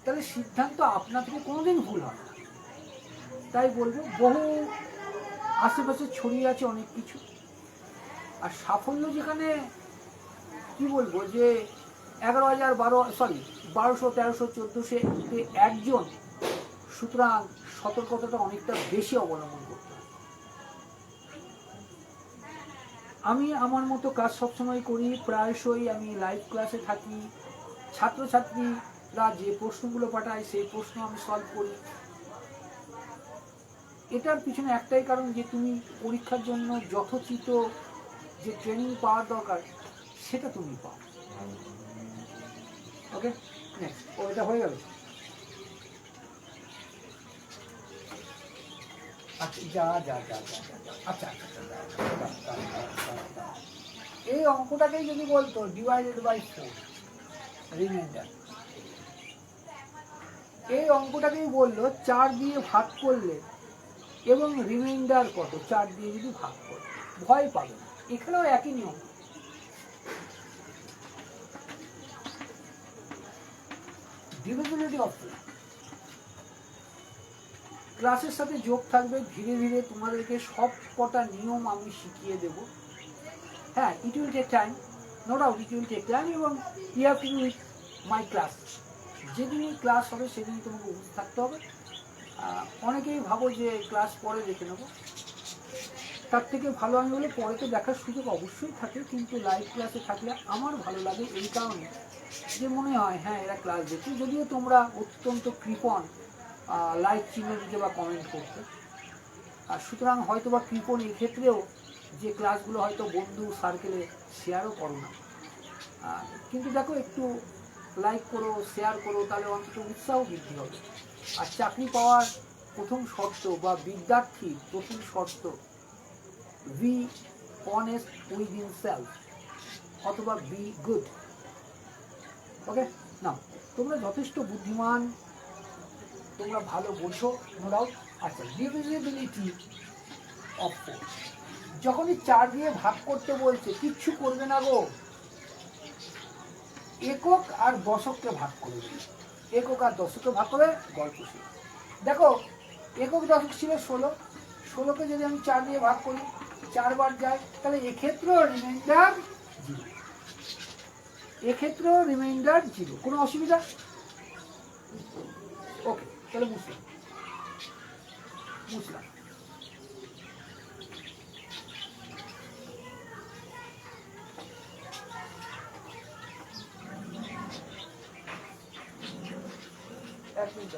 তাহলে সিদ্ধান্ত আপনা থেকে কোনোদিন ভুল হয় না। তাই বলবো, বহু আশেপাশে ছড়িয়ে আছে অনেক কিছু, আর সাফল্য যেখানে কি বলবো যে 11,000 1200 1300 1400 একজন, সুতরাং সতর্কতাটা অনেকটা বেশি অবলম্বন করতে হবে। আমি আমার মতো কাজ সবসময় করি, প্রায়শই আমি লাইভ ক্লাসে থাকি, ছাত্রছাত্রীরা যে প্রশ্নগুলো পাঠায় সেই প্রশ্ন আমি সলভ করি। এটার পিছনে একটাই কারণ, যে তুমি পরীক্ষার জন্য যথোচিত যে ট্রেনিং পাওয়ার দরকার সেটা তুমি পাও। ওকে, নেক্সট। ও, এটা হয়ে গেল। আচ্ছা, যা যা যা যা যা আচ্ছা আচ্ছা, এই অঙ্কটাকেই যদি বলতো ডিভাইডেড বাই 4 রিমাইন্ডার, এই অঙ্কটাকেই বললো 4 দিয়ে ভাগ করলে এবং রিমাইন্ডার কত 4 দিয়ে যদি ভাগ করে, ভয় পাবে না, এখানেও একই নিয়ম। ডিভিজিবিলিটি অফ 4 ক্লাসের সাথে যোগ থাকবে, ধীরে ধীরে তোমাদেরকে সব কটা নিয়ম আমি শিখিয়ে দেব। হ্যাঁ, it will take time, no doubt it will take time, এবং you have to do with my class. যেদিনই ক্লাস হবে সেদিনই তোমাকে উপস্থিত থাকতে হবে। অনেকেই ভাবো যে ক্লাস পরে দেখে নেবো, তার থেকে ভালো আমি বলে পরে তো দেখার সুযোগ অবশ্যই থাকে, কিন্তু লাইভ ক্লাসে থাকলে আমার ভালো লাগে এই কারণে যে মনে হয় হ্যাঁ এরা ক্লাস দেখি, যদিও তোমরা অত্যন্ত কৃপণ লাইক চিহ্ন দিতে বা কমেন্ট করতে, আর সুতরাং হয়তো বা কৃপণ এক্ষেত্রেও যে ক্লাসগুলো হয়তো বন্ধু সার্কেলে শেয়ারও করো না, কিন্তু দেখো একটু লাইক করো, শেয়ার করো, তাহলে অন্তত উৎসাহ বৃদ্ধি হবে। আর চাকরি পাওয়ার প্রথম শর্ত বা বিদ্যার্থীর প্রথম শর্ত, be honest with in self, অথবা বি গুড। ওকে, না তোমরা যথেষ্ট বুদ্ধিমান, তোমরা ভালো বোঝো, নো ডাউট। আচ্ছা, ডিভিজিবিলিটি অফ 4, যখনই 4 দিয়ে ভাগ করতে বলছে কিচ্ছু করবে না গো, একক আর দশককে ভাগ করে দেবে। একক আর দশককে ভাগ করে গল্প শেষ। দেখো, একক দশক ছিল 16, 16কে যদি আমি 4 দিয়ে ভাগ করি, 4 বার যায়, তাহলে এক্ষেত্রেও রিমাইন্ডার 0, এক্ষেত্রেও রিমাইন্ডার 0, কোনো অসুবিধা? ওকে, তাহলে বুঝলাম। এক মিনিট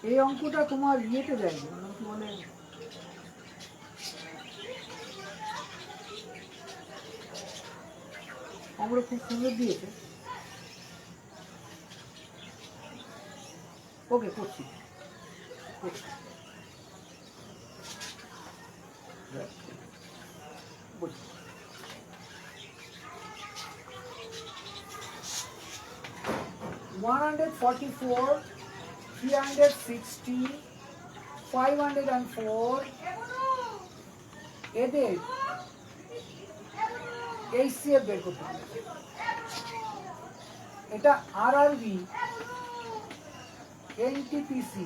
এই অঙ্কটা তোমার ইয়েতে দেয়নি, মানে কি বলে, অঙ্কটা খুব সুন্দর দিয়েছে। ওকে, করছি। 144, 360, 504 এদের HCF বের করতে হবে। এটা আরআরবি, এনটিপিসি,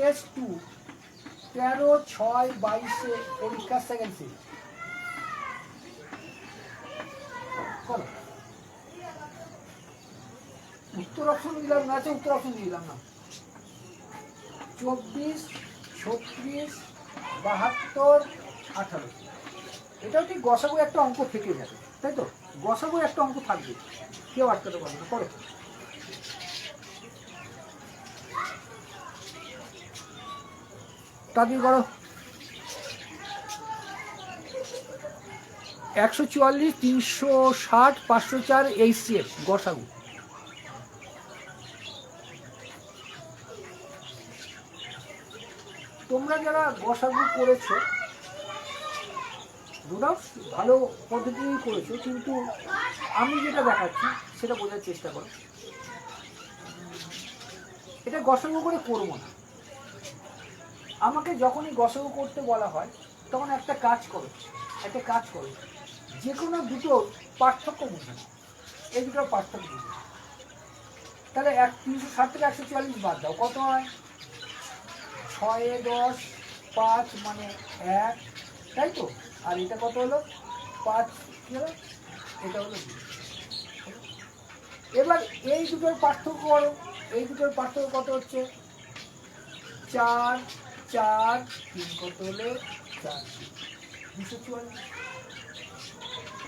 টেস্ট 2 13/6/22 পরীক্ষার সেকেন্ড সিট করো। উত্তর অপশন দিলাম না, আছে উত্তর অপশন দিলাম না। 24, 36, 72, 18। এটাও ঠিক গসাগু একটা অঙ্ক থেকে যাবে, তাই তো? গসাগু একটা অঙ্ক থাকবে, কেউ আটকাতে পারবে না। করো। তাড়াতাড়ি করো। 144, 360, 504 HCF গসাগু। তোমরা যারা গসাগু করেছো ভালো পদ্ধতিই করেছো, কিন্তু আমি যেটা দেখাচ্ছি সেটা বোঝার চেষ্টা করো। এটা গসাগু করে করবো না। আমাকে যখনই গসাগু করতে বলা হয় তখন একটা কাজ করো, যে কোনো দুটোর পার্থক্য বুঝে নাও। এই দুটোর পার্থক্য বুঝে নাও। তাহলে 360 থেকে 144 বাদ দাও, কত হয়? 6 10 5 মানে 1, তাই তো? আর এটা কত হলো? 5 কি হলো? এটা হলো 2। এবার এই দুটোর পার্থক্য করো। এই দুটোর পার্থক্য কত হচ্ছে? 4 4 3 কত হলো? 4 244।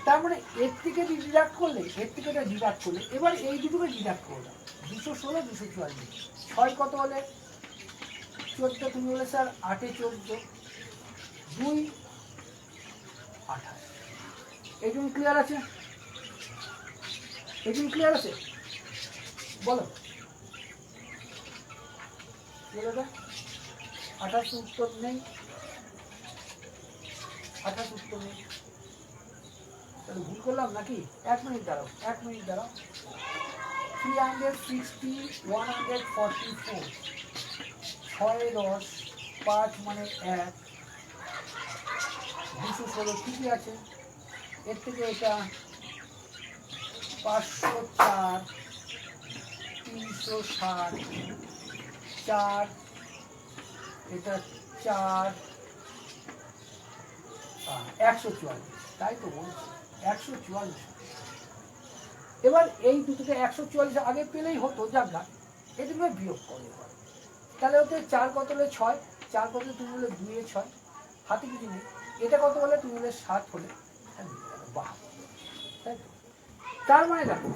তার মানে এর থেকে ডিডাক্ট করলে, এবার এই দুটোকে ডিডাক্ট করলাম। 216 244। 6 কত হলে? 14। তুমি বলে স্যার 8 14, 2 28। এইটুকু ক্লিয়ার আছে? বলো। 28 উত্তর নেই, 28 উত্তর নেই। তাহলে ভুল করলাম নাকি? 1 মিনিট দাঁড়াও। 360 144, 6 10 5 মানে 1, 216 ঠিকই আছে। এর থেকে এটা 504, 360, 4, এটা 4, 144, তাই তো বলছি 144। এবার এই দুটোকে 144 আগে পেলেই হতো, যাক না, এই দুটো বিয়োগ করে। তাহলে ওতে 4 কত হলে? 6। 4 কত? তুমি বলে 2 6, হাতে কিছু নেই। এটা কত হলে? তুমি বলে 7 হলে, তাই তো? তার মানে দেখো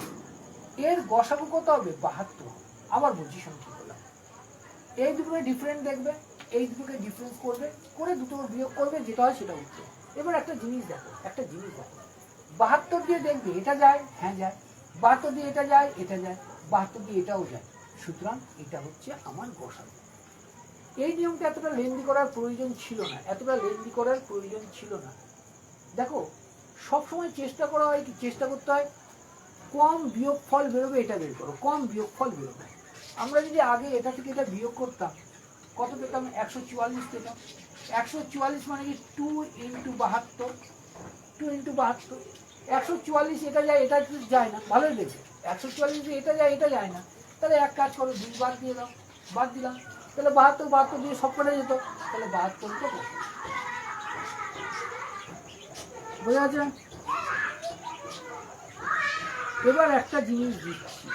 এর গসাগু কত হবে? 72। আবার বলছি, শোনো কি বললাম। এই দুটোকে ডিফারেন্ট দেখবে, এই দুটোকে ডিফারেন্স করবে, করে দুটো বিয়োগ করবে, যেটা হয় সেটা উঠবে। এবার একটা জিনিস দেখো, 72 দিয়ে দেখবে এটা যায়, হ্যাঁ যায়। 72 দিয়ে এটা যায়, 72 দিয়ে এটাও যায়। সুতরাং এটা হচ্ছে আমার গসাগু। এই নিয়মটা এতটা লেন্দি করার প্রয়োজন ছিল না। দেখো সবসময় চেষ্টা করতে হয় কম বিয়োগফল বেরোবে এটা বের করো, কম বিয়োগফল বেরোবে। আমরা যদি আগে এটা থেকে এটা বিয়োগ করতাম, কত পেতাম? 144 পেতাম। 144 মানে কি? 2 × 72, 144 এটা যায়, এটা যায় না, ভালোই দেখবে। 144 এটা যায়, এটা যায় না। তাহলে এক কাজ করো, 2 বাদ দিয়ে দাও। বাদ দিলাম, তাহলে 72 দিয়ে সব কটা যেত, তাহলে 72 বোঝা যাচ্ছে? এবার একটা জিনিস দিচ্ছি,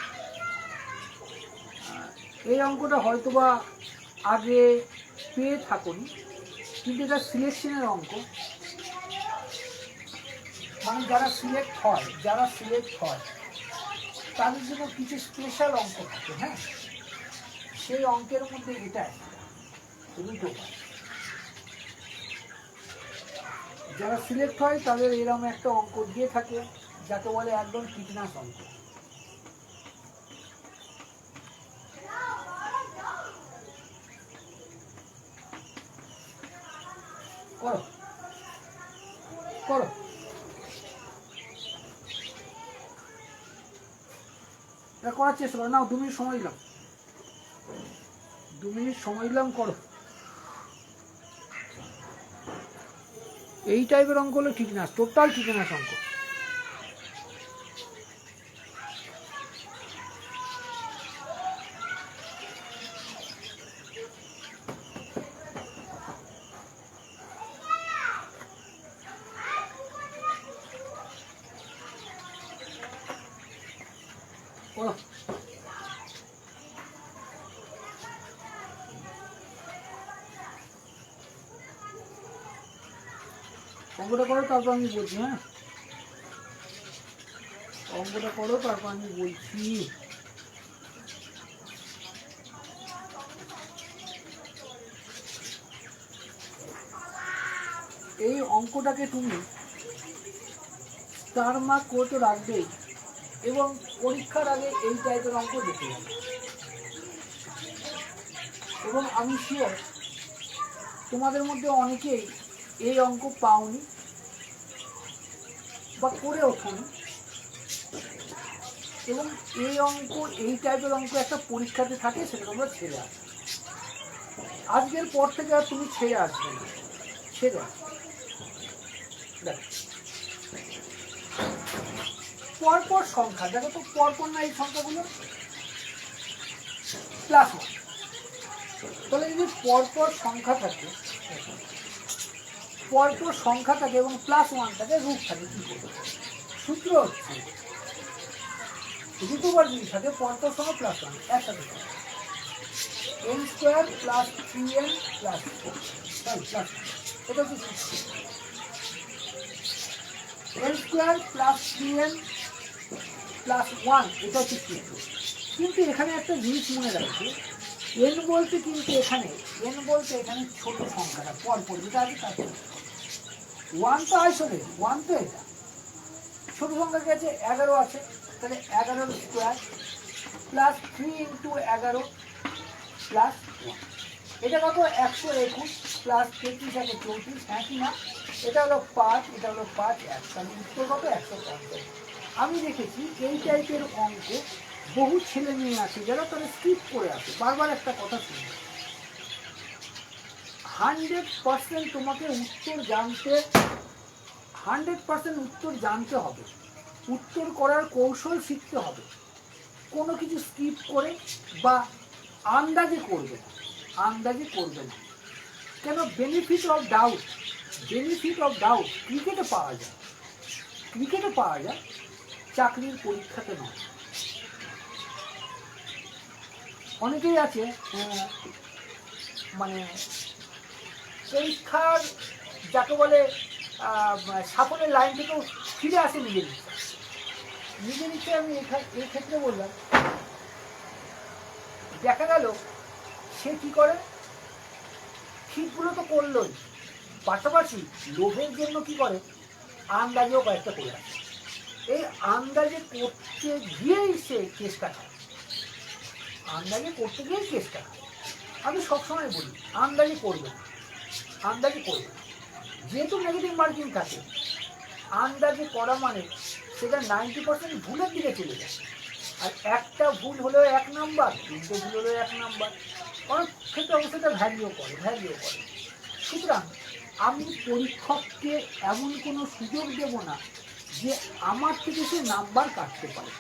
এই অঙ্কটা হয়তোবা আগে পেয়ে থাকুনি, কিন্তু এটা সিলেকশনের অঙ্ক। মানে যারা সিলেক্ট হয় তাদের জন্য কিছু স্পেশাল অঙ্ক থাকে। হ্যাঁ, সেই অঙ্কের মধ্যে এটা দুটো। যারা সিলেক্ট হয় তাদের এরকম একটা অঙ্ক দিয়ে থাকে, যাকে বলে একদম ফিটনেস অঙ্ক। করো এটা করার চেষ্টা করো। নাও 2 মিনিট সময় দিলাম, করো। এই টাইপের অঙ্ক হলো ফিটনেস, টোটাল ফিটনেস অঙ্ক। অঙ্কটা করো তারপর আমি বলছি। হ্যাঁ, অঙ্কটা করো তারপর আমি বলছি। এই অঙ্কটাকে তুমি স্টার মার্ক করে তো রাখবেই, এবং পরীক্ষার আগে এই টাইপের অঙ্ক দেখে যাবে। এবং আমি শিওর তোমাদের মধ্যে অনেকেই এই অঙ্ক পাওনি বা করে ওঠোনি, এবং এই অঙ্ক, এই টাইপের অঙ্ক একটা পরীক্ষাতে থাকে, সেটা তোমরা ছেড়ে আসবে। আজকের পর থেকে আর তুমি ছেড়ে আসবে না, ছেড়ে আসবে। দেখো পরপর সংখ্যা, দেখো তো পরপর না এই সংখ্যাগুলো প্লাস ওয়ান। তাহলে যদি পরপর সংখ্যা থাকে, পরপর সংখ্যা থাকে এবং প্লাস ওয়ান থাকে, রুট থাকে, কি করবে? সূত্র হচ্ছে দুটো বার যদি থাকে পরপর সংখ্যা প্লাস ওয়ান একসাথে থাকে, N square plus 3n plus plus, এটা হচ্ছে N square plus 3n plus 1, এটা হচ্ছে সূত্র। কিন্তু এখানে একটা জিনিস মনে রাখবে, এন বলতে কিন্তু এখানে ছোট সংখ্যাটা পরপর যেটা আছে তার ওয়ান তো আসলে ওয়ান তো এটা ছোট সংখ্যার কাছে 11 আছে, তাহলে 11 স্কোয়ার প্লাস 3 ইন্টু 11 প্লাস 1, এটা কত 121 প্লাস 33 আছে 34, হ্যাঁ কি না? এটা হলো 5, এটা হলো 5, 1, তাহলে উত্তর কত 150। আমি দেখেছি এই টাইপের অঙ্ক বহু ছেলে মেয়ে আছে যারা তারা স্কিপ করে আসে। বারবার একটা কথা শুনবে, 100% তোমাকে উত্তর জানতে, 100% উত্তর জানতে হবে, উত্তর করার কৌশল শিখতে হবে। কোনো কিছু স্কিপ করে বা আন্দাজে করবে না, আন্দাজে করবে না। কেন? Benefit of doubt, benefit of doubt ক্রিকেটে পাওয়া যায়, ক্রিকেটে পাওয়া যায়, চাকরির পরীক্ষাতে নয়। অনেকেই আছে মানে পরীক্ষার যাকে বলে সাফল্যের লাইন থেকেও ফিরে আসে নিজের ইচ্ছা, নিজের ইচ্ছা। আমি এই ক্ষেত্রে বললাম, দেখা গেল সে কি করে, ঠিকগুলো তো করলোই, পাশাপাশি লোভের জন্য কি করে, আন্দাজেও কয়েকটা করে আসে। এই আন্দাজে করতে গিয়েই সে চেষ্টা খায়, আন্দাজে করতে গিয়েই চেষ্টা খায়। আমি সবসময় বলি আন্দাজে করবে না, আন্দাজে করবে না। যেহেতু নেগেটিভ মার্কিং থাকে, আন্দাজে করা মানে সেটা 90% ভুলের দিকে চলে যায়। আর একটা ভুল হলেও 1 নাম্বার, 3টে ভুল হলেও 1 নাম্বার, অনেক ক্ষেত্রে অবশ্যই এটা ভ্যালিও করে, ভ্যালিও করে। সুতরাং আমি পরীক্ষককে এমন কোনো সুযোগ দেব না যে আমার থেকে সে নাম্বার কাটতে পারে।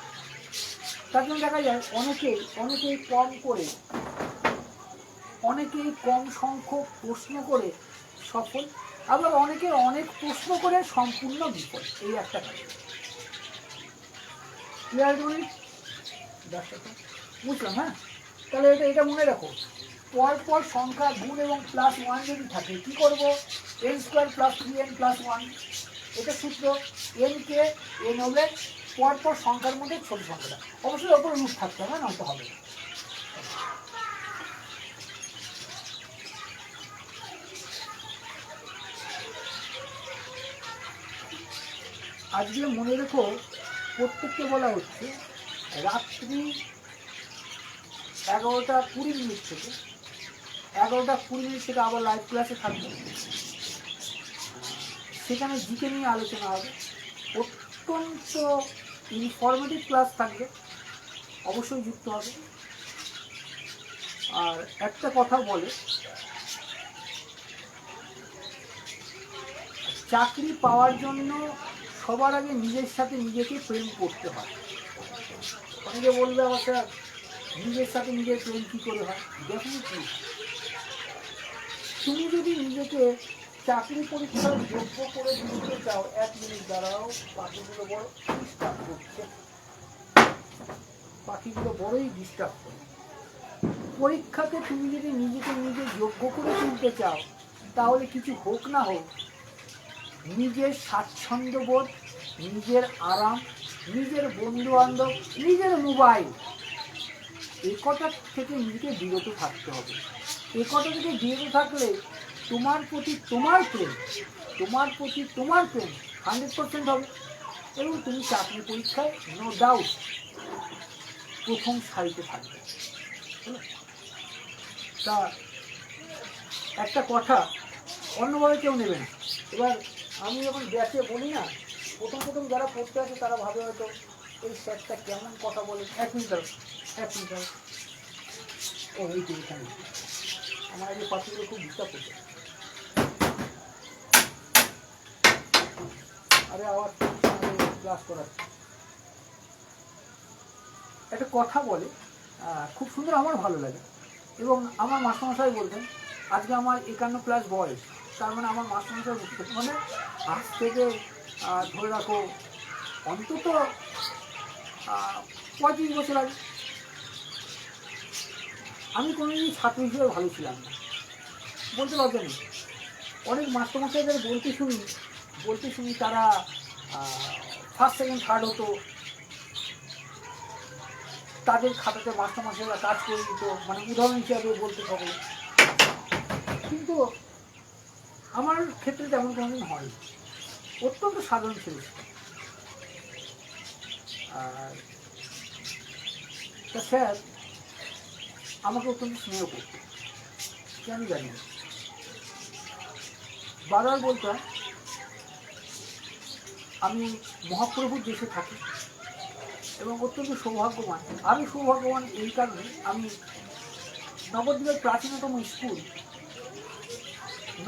তার জন্য দেখা যায় অনেকেই কম করে, অনেকেই কম সংখ্যক প্রশ্ন করে সফল, আবার অনেকে অনেক প্রশ্ন করে সম্পূর্ণ বিফল। এই একটা কাজ। ক্লিয়ার করি? বুঝলাম? হ্যাঁ, তাহলে এটা মনে রাখো, পরপর সংখ্যা গুণ এবং প্লাস 1 যদি থাকে, কি করবো? N square plus 3n plus 1, এটা সূত্র। এনকে এন হলে পরপর সংখ্যার মধ্যে ছোট সংখ্যাটা, অবশ্যই ওপরে রুট থাকতে হবে, নয়তো হবে না। আজকে মনে রেখো, প্রত্যেককে বলা হচ্ছে রাত্রি 11:20 থেকে 11:20 থেকে আবার লাইভ ক্লাসে থাকবে, সেখানে জিকে নিয়ে আলোচনা হবে। অত্যন্ত ইনফরমেটিভ ক্লাস থাকবে, অবশ্যই যুক্ত হবে। আর একটা কথা বলে, চাকরি পাওয়ার জন্য সবার আগে নিজের সাথে নিজেকে প্রেম করতে হয়। অনেকে বলবে আমার স্যার নিজের সাথে নিজের প্রেম কী করে হয়? ডেফিনেটলি তুমি যদি নিজেকে চাকরি পরীক্ষার যোগ্য করে দিতে চাও, 1 মিনিট দাঁড়াও, পাখিগুলো বড় ডিস্টার্ব করছে, পাখিগুলো বড়ই ডিস্টার্ব করে। পরীক্ষাতে তুমি যদি নিজেকে নিজে যোগ্য করে তুলতে চাও, তাহলে কিছু হোক না হোক নিজের স্বাচ্ছন্দ্যবোধ, নিজের আরাম, নিজের বন্ধু বান্ধব, নিজের মোবাইল, এই কটা থেকে নিজেকে বিরত থাকতে হবে। এই কটা থেকে বিরত থাকলে তোমার প্রতি তোমার প্রেম, তোমার প্রতি তোমার প্রেম 100% হবে এবং তুমি চাকরি পরীক্ষায় নো ডাউট প্রথম সারিতে থাকবে। তা একটা কথা অন্যভাবে কেউ নেবে না। এবার আমি যখন ব্যাচে বলি না, প্রথম প্রথম যারা পড়তে আছে তারা ভাবে হয়তো এই স্যারটা কেমন কথা বলে। এক মিনিট ও এই তো এখানে আমার এই পাখিগুলো খুব ডিস্টার্ব করছে। আরে আবার ক্লাস করাচ্ছে। একটা কথা বলে খুব সুন্দর, আমার ভালো লাগে এবং আমার মাস্টারমশাই বলতেন আজকে আমার 51+ বয়স, তার মানে আমার মাস্টারমশাই বুঝতে মানে আজ থেকে ধরে রাখো অন্তত 35 বছর আগে আমি কোনোদিনই ছাত্র হিসেবে ভালো ছিলাম না, বলতে পারবে না। অনেক মাস্টারমশাইদের বলতে শুনি তারা ফার্স্ট সেকেন্ড থার্ড হতো, তাদের খাতাতে মাস্টারমশাইরা কাজ করে দিত, মানে উদাহরণ হিসাবে বলতে পারে। কিন্তু আমার ক্ষেত্রে তেমন কোনোদিন হয়, অত্যন্ত সাধারণ ছিল। আর তা স্যার আমাকে অত্যন্ত স্নেহ করত, কেন জানি না। বারবার বলতাম আমি মহাপ্রভুর দেশে থাকি এবং অত্যন্ত সৌভাগ্যবান। আমি সৌভাগ্যবান এই কারণে আমি নবদ্বীপের প্রাচীনতম স্কুল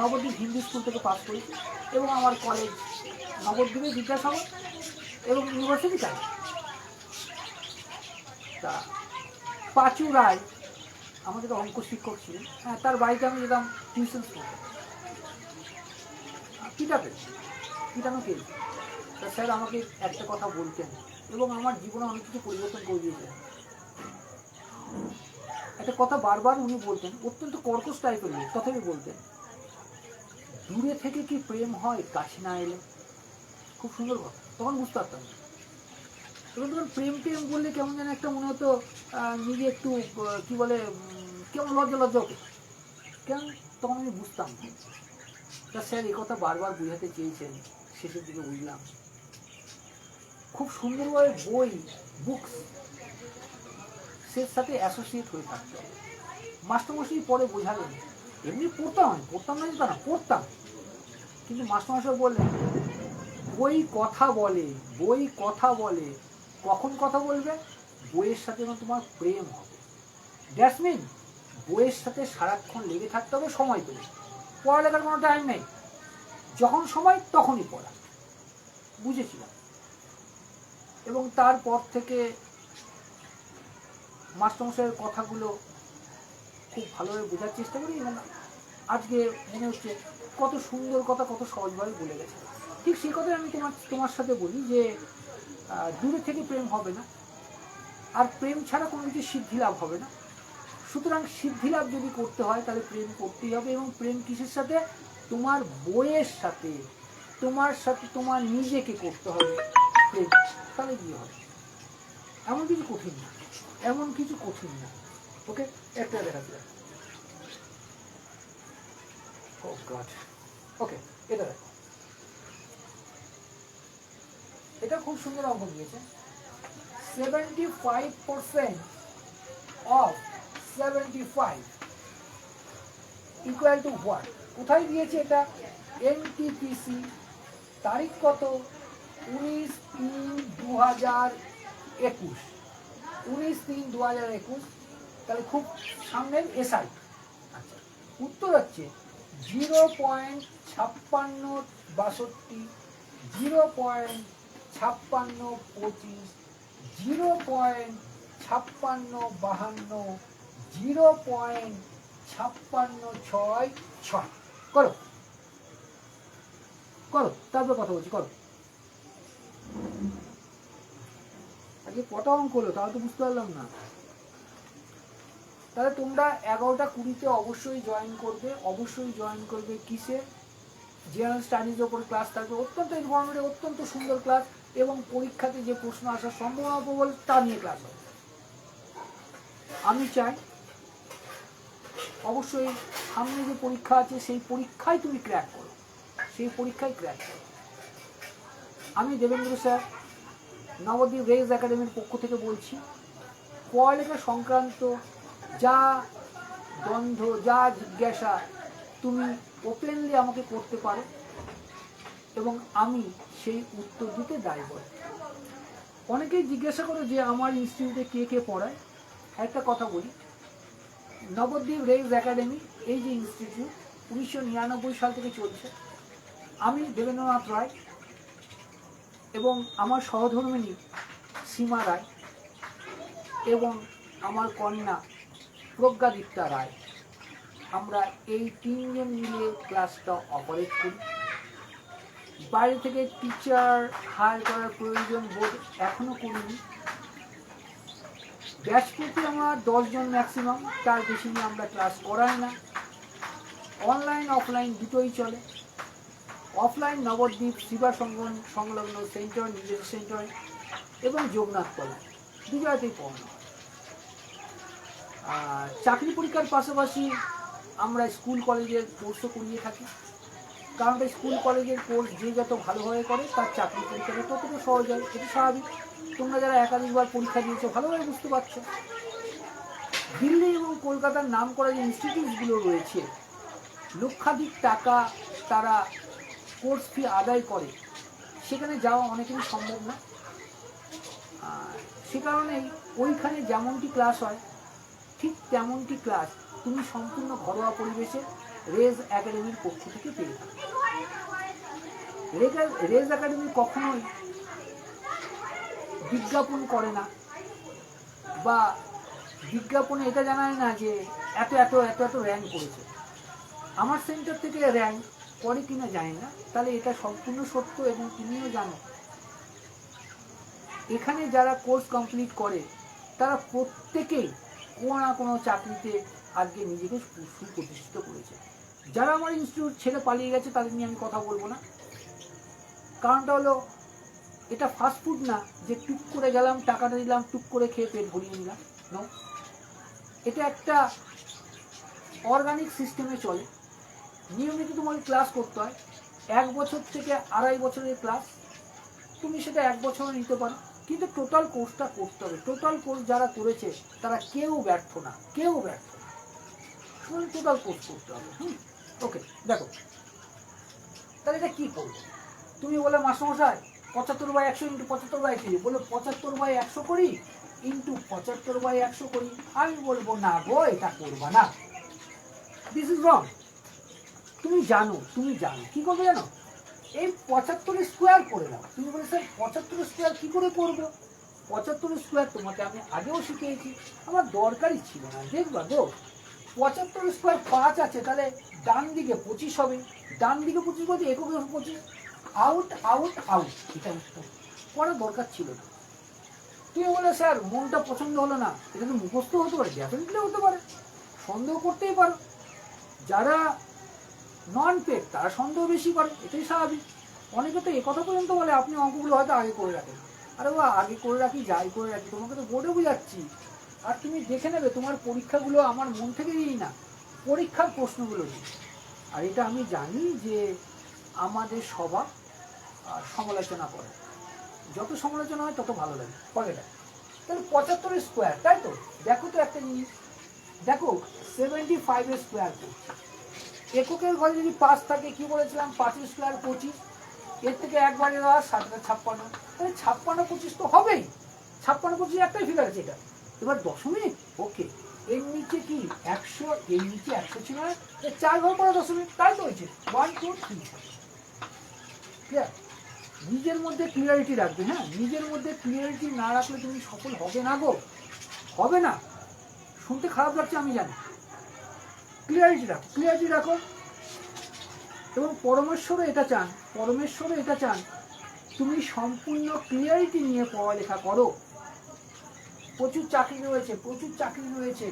নবদ্বীপ হিন্দু স্কুল থেকে পাস করেছি এবং আমার কলেজ নবদ্বীপে বিদ্যাসাগর এবং ইউনিভার্সিটি চাই। তা পাঁচু রায় আমাদের অঙ্ক শিক্ষক ছিলেন, হ্যাঁ, তার বাড়িতে আমি যেতাম টিউশন করতে, পিটানো খেয়েছি। তা স্যার আমাকে একটা কথা বলতেন এবং আমার জীবনে অনেক কিছু পরিবর্তন করে দিয়েছেন। একটা কথা বারবার উনি বলতেন, অত্যন্ত কর্কশ টাইপের লোক, তথাপি বলতেন দূরে থেকে কি প্রেম হয় কাছে না এলে। খুব সুন্দর কথা, তখন বুঝতে পারতাম না। এবং তখন প্রেম বললে কেমন যেন একটা মনে হতো নিজে একটু কি বলে কেমন লজ্জা হতো, কেন তখন আমি বুঝতাম না। তা স্যার এই কথা বারবার বুঝাতে চেয়েছেন, শেষের দিকে বুঝলাম। খুব সুন্দরভাবে বুকস সাথে অ্যাসোসিয়েট হয়ে থাকতে হবে। মাস্টারমশাই পরে বোঝালেন, এমনি পড়তাম না যেতাম না, পড়তাম, কিন্তু মাস্টারমশাই বললেন বই কথা বলে, কখন কথা বলবে, বইয়ের সাথে যখন তোমার প্রেম হবে। দ্যাটস মিন বইয়ের সাথে সারাক্ষণ লেগে থাকতে হবে, সময় পেলে। পড়ালেখার কোনো টাইম নেই, যখন সময় তখনই পড়া, বুঝেছিলাম। এবং তারপর থেকে মাস্টারমশাইয়ের কথাগুলো খুব ভালোভাবে বোঝার চেষ্টা করি এবং আজকে মনে হচ্ছে কত সুন্দর কথা, কত সহজভাবে বলে গেছে। ঠিক সেই কথাই আমি তোমার সাথে বলি যে দূরে থেকে প্রেম হবে না, আর প্রেম ছাড়া কোনো কিছু সিদ্ধি লাভ হবে না। সুতরাং সিদ্ধি লাভ যদি করতে হয় তাহলে প্রেম করতেই হবে। এবং প্রেম কিসের সাথে? তোমার বইয়ের সাথে, তোমার নিজেকে করতে হবে প্রেম, তাহলে বিয়ে হবে। এমন কিছু কঠিন না। ওকে, একটা দেখা যায়। ওকে, এটা দেখো, এটা খুব সুন্দর অঙ্ক দিয়েছে। 75% of 75 equal to what? কোথায় দিয়েছে এটা? এনটিপিসি, তারিখ কত? 19/3/2021, 19/3/2021। তাহলে খুব সামনের এসআই। আচ্ছা, উত্তর হচ্ছে 0.5662, 0.5625, 0.5652, 0.5666। করো, তারপর কথা বলছি, করো। আগে কটা অঙ্ক করলো তাও তো বুঝতে পারলাম না। তাহলে তোমরা 11টা 20-তে অবশ্যই জয়েন করবে। কিসে? জেনারেল স্টাডিজের ওপর ক্লাস থাকবে, অত্যন্ত ইনফরমেটিভ, অত্যন্ত সুন্দর ক্লাস, এবং পরীক্ষাতে যে প্রশ্ন আসার সম্ভাবনা প্রবল তা নিয়ে ক্লাস হবে। আমি চাই অবশ্যই সামনে যে পরীক্ষা আছে সেই পরীক্ষায় তুমি ক্র্যাক করো, সেই পরীক্ষায় ক্র্যাক করো। আমি দেবেন্দ্র স্যার, নবদ্বীপ রেজ একাডেমির পক্ষ থেকে বলছি, পড়ালেখা সংক্রান্ত যা দ্বন্দ্ব, যা জিজ্ঞাসা তুমি ওপেনলি আমাকে করতে পারো, এবং আমি সেই উত্তর দিতে দায়বদ্ধ। অনেকেই জিজ্ঞাসা করো যে আমার ইনস্টিটিউটে কে কে পড়ায়। একটা কথা বলি, নবদ্বীপ রেজ একাডেমি এই যে ইনস্টিটিউট 1999 সাল থেকে চলছে। আমি দেবেন্দ্রনাথ রায় এবং আমার সহধর্মিণী সীমা রায় এবং আমার কন্যা প্রজ্ঞাদীপ্তা রায়, আমরা এই 3 জন মিলে ক্লাসটা অপারেট করি। বাইরে থেকে টিচার হায়ার করার প্রয়োজন বোধ এখনও করিনি। ব্যাচ প্রতি আমার 10 জন ম্যাক্সিমাম, তার বেশি নিয়ে আমরা ক্লাস করাই না। অনলাইন অফলাইন দুটোই চলে। অফলাইন নবদ্বীপ শিবা সংলগ্ন সেন্টার, নিজের সেন্টার এবং যোগনাথ কলা, দু জায়গাতেই পড়ানো। আর চাকরি পরীক্ষার পাশাপাশি আমরা স্কুল কলেজের কোর্সও করিয়ে থাকি, কারণ স্কুল কলেজের কোর্স যে যত ভালোভাবে করে তার চাকরি পরীক্ষাটা ততটা সহজ হয়, এটা স্বাভাবিক। তোমরা যারা একাধিকবার পরীক্ষা দিয়েছো ভালোভাবে বুঝতে পারছো। দিল্লি এবং কলকাতার নাম করা যে ইনস্টিটিউটগুলো রয়েছে, লক্ষাধিক টাকা তারা কোর্স ফি আদায় করে, সেখানে যাওয়া অনেকেরই সম্ভব না। সে কারণেই ওইখানে যেমনটি ক্লাস হয় ঠিক তেমনটি ক্লাস তুমি সম্পূর্ণ ঘরোয়া পরিবেশে রেজ একাডেমির পক্ষ থেকে পেয়ে থাকো। রেজ একাডেমি কখনোই বিজ্ঞাপন করে না, বা বিজ্ঞাপনে এটা জানায় না যে এত এত এত এত র্যাঙ্ক করেছে। আমার সেন্টার থেকে র্যাঙ্ক করে কিনা জানি না, তাহলে এটা সম্পূর্ণ সত্য এবং তুমিও জানো। এখানে যারা কোর্স কমপ্লিট করে তারা প্রত্যেকেই কোনো না কোনো চাকরিতে আজকে নিজেকে সুপ্রতিষ্ঠিত করেছে। যারা আমার ইনস্টিটিউট ছেড়ে পালিয়ে গেছে তাদের নিয়ে আমি কথা বলবো না। কারণটা হলো, এটা ফাস্টফুড না যে টুক করে গেলাম, টাকাটা দিলাম, টুক করে খেয়ে পেট ভরিয়ে নিলাম। নো, এটা একটা অর্গানিক সিস্টেমে চলে। নিয়মিত তোমাকে ক্লাস করতে হয়। 1 বছর থেকে 2.5 বছরের ক্লাস, তুমি সেটা 1 বছরও নিতে পারো, কিন্তু টোটাল কোর্সটা করতে হবে। টোটাল কোর্স যারা করেছে তারা কেউ ব্যর্থ না, কেউ ব্যর্থ না। টোটাল কোর্স করতে হবে। ওকে, দেখো তাহলে এটা কী করবো? তুমি বলে মাস্টারমশাই 75/100 ইন্টু 75/100, বলো 75/100 করি ইন্টু 75/100 করি। আমি বলবো না গো, এটা করবা না, দিস ইজ রং। তুমি জানো কি করবে জানো? এই 75 স্কোয়ার করে নাও। তুমি বলে স্যার 75 স্কোয়ার কি করে করবো? 75 স্কোয়ার তোমাকে আমি আগেও শিখিয়েছি, আমার দরকারই ছিল না। দেখবা গো, 75 স্কোয়ার 5 আছে, তাহলে ডান দিকে 25 হবে। ডান দিকে 25 বলতে এককে 25, আউট আউট আউট, এটা উত্তর করার দরকার ছিল না। তুমি বলে স্যার মনটা পছন্দ হলো না, এটা তো মুখস্থ হতে পারে, ডেফিনেটলি হতে পারে, সন্দেহ করতেই পারো। যারা নন পেড তারা সন্দেহ বেশি করে, এটাই স্বাভাবিক। অনেকে তো একথা পর্যন্ত বলে আপনি অঙ্কগুলো হয়তো আগে করে রাখেন। আরে বা আগে করে রাখি, যাই করে রাখি, তোমাকে তো বোর্ডে বোঝাচ্ছি। আর তুমি দেখে নেবে তোমার পরীক্ষাগুলো আমার মন থেকে দিই না, পরীক্ষার প্রশ্নগুলো দিই। আর এটা আমি জানি যে আমাদের সবার সমালোচনা করে, যত সমালোচনা হয় তত ভালো লাগে, পরে লাগে। তাহলে 75 স্কোয়ার, তাই তো? দেখো তো একটা জিনিস, দেখো 75 স্কোয়ার করছে। এককের ঘরে যদি 5 থাকে, কি বলেছিলাম, 5 স্কোয়ার 25, এর থেকে একবারে 756, তাহলে 56-25 তো হবেই। 56-25 একটাই ফিগার আছে এটা। এবার দশমিক, ওকে, এর নিচে কি 100, এর নিচে 100 ছিল না, 4 ঘর পরে দশমিক, তাই তো হয়েছে 1 2 3। ক্লিয়ার? নিজের মধ্যে ক্লিয়ারিটি রাখবে। হ্যাঁ, নিজের মধ্যে ক্লিয়ারিটি না রাখলে তুমি সফল হবে না গো, হবে না। শুনতে খারাপ লাগছে আমি জানি, ক্লিয়ারিটি রাখো, ক্লিয়ারিটি রাখো। এবং পরমেশ্বরও এটা চান তুমি সম্পূর্ণ ক্লিয়ারিটি নিয়ে পড়ালেখা করো। প্রচুর চাকরি রয়েছে,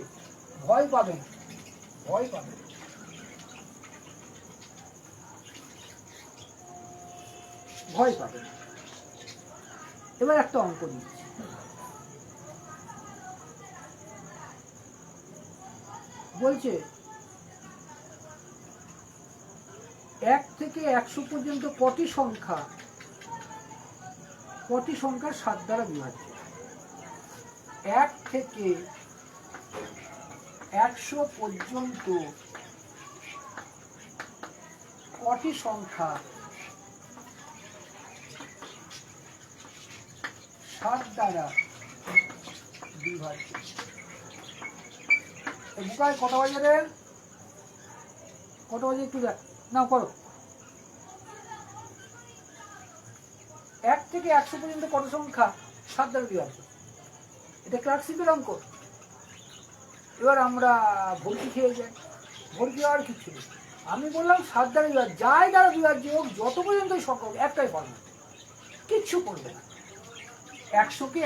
ভয় পাবে না। ভয় পাবে না। এবার একটা অঙ্ক দিচ্ছি, বলছে 1 থেকে 100 পর্যন্ত কটি সংখ্যা 7 দ্বারা বিভাজ্য? 1 থেকে 100 পর্যন্ত কটি সংখ্যা 7 দ্বারা বিভাজ্য? বুকায় কত বাজে রে? কত বাজে একটু দেখ নাও, করো। 1 থেকে 100 পর্যন্ত কত সংখ্যা 7 দ্বারা বিভাজ্য? এটা ক্লাসিকের অঙ্ক। এবার আমরা ভর্তি খেয়ে যাই, ভর্তি হওয়ার কিছু নেই। আমি বললাম 7 দ্বারা বিভাজ্য, যাই দ্বারা বিভাজ্য হোক, যত পর্যন্ত সংখ্যক একটাই ফর্মুলা, কিচ্ছু করবে না। 100কে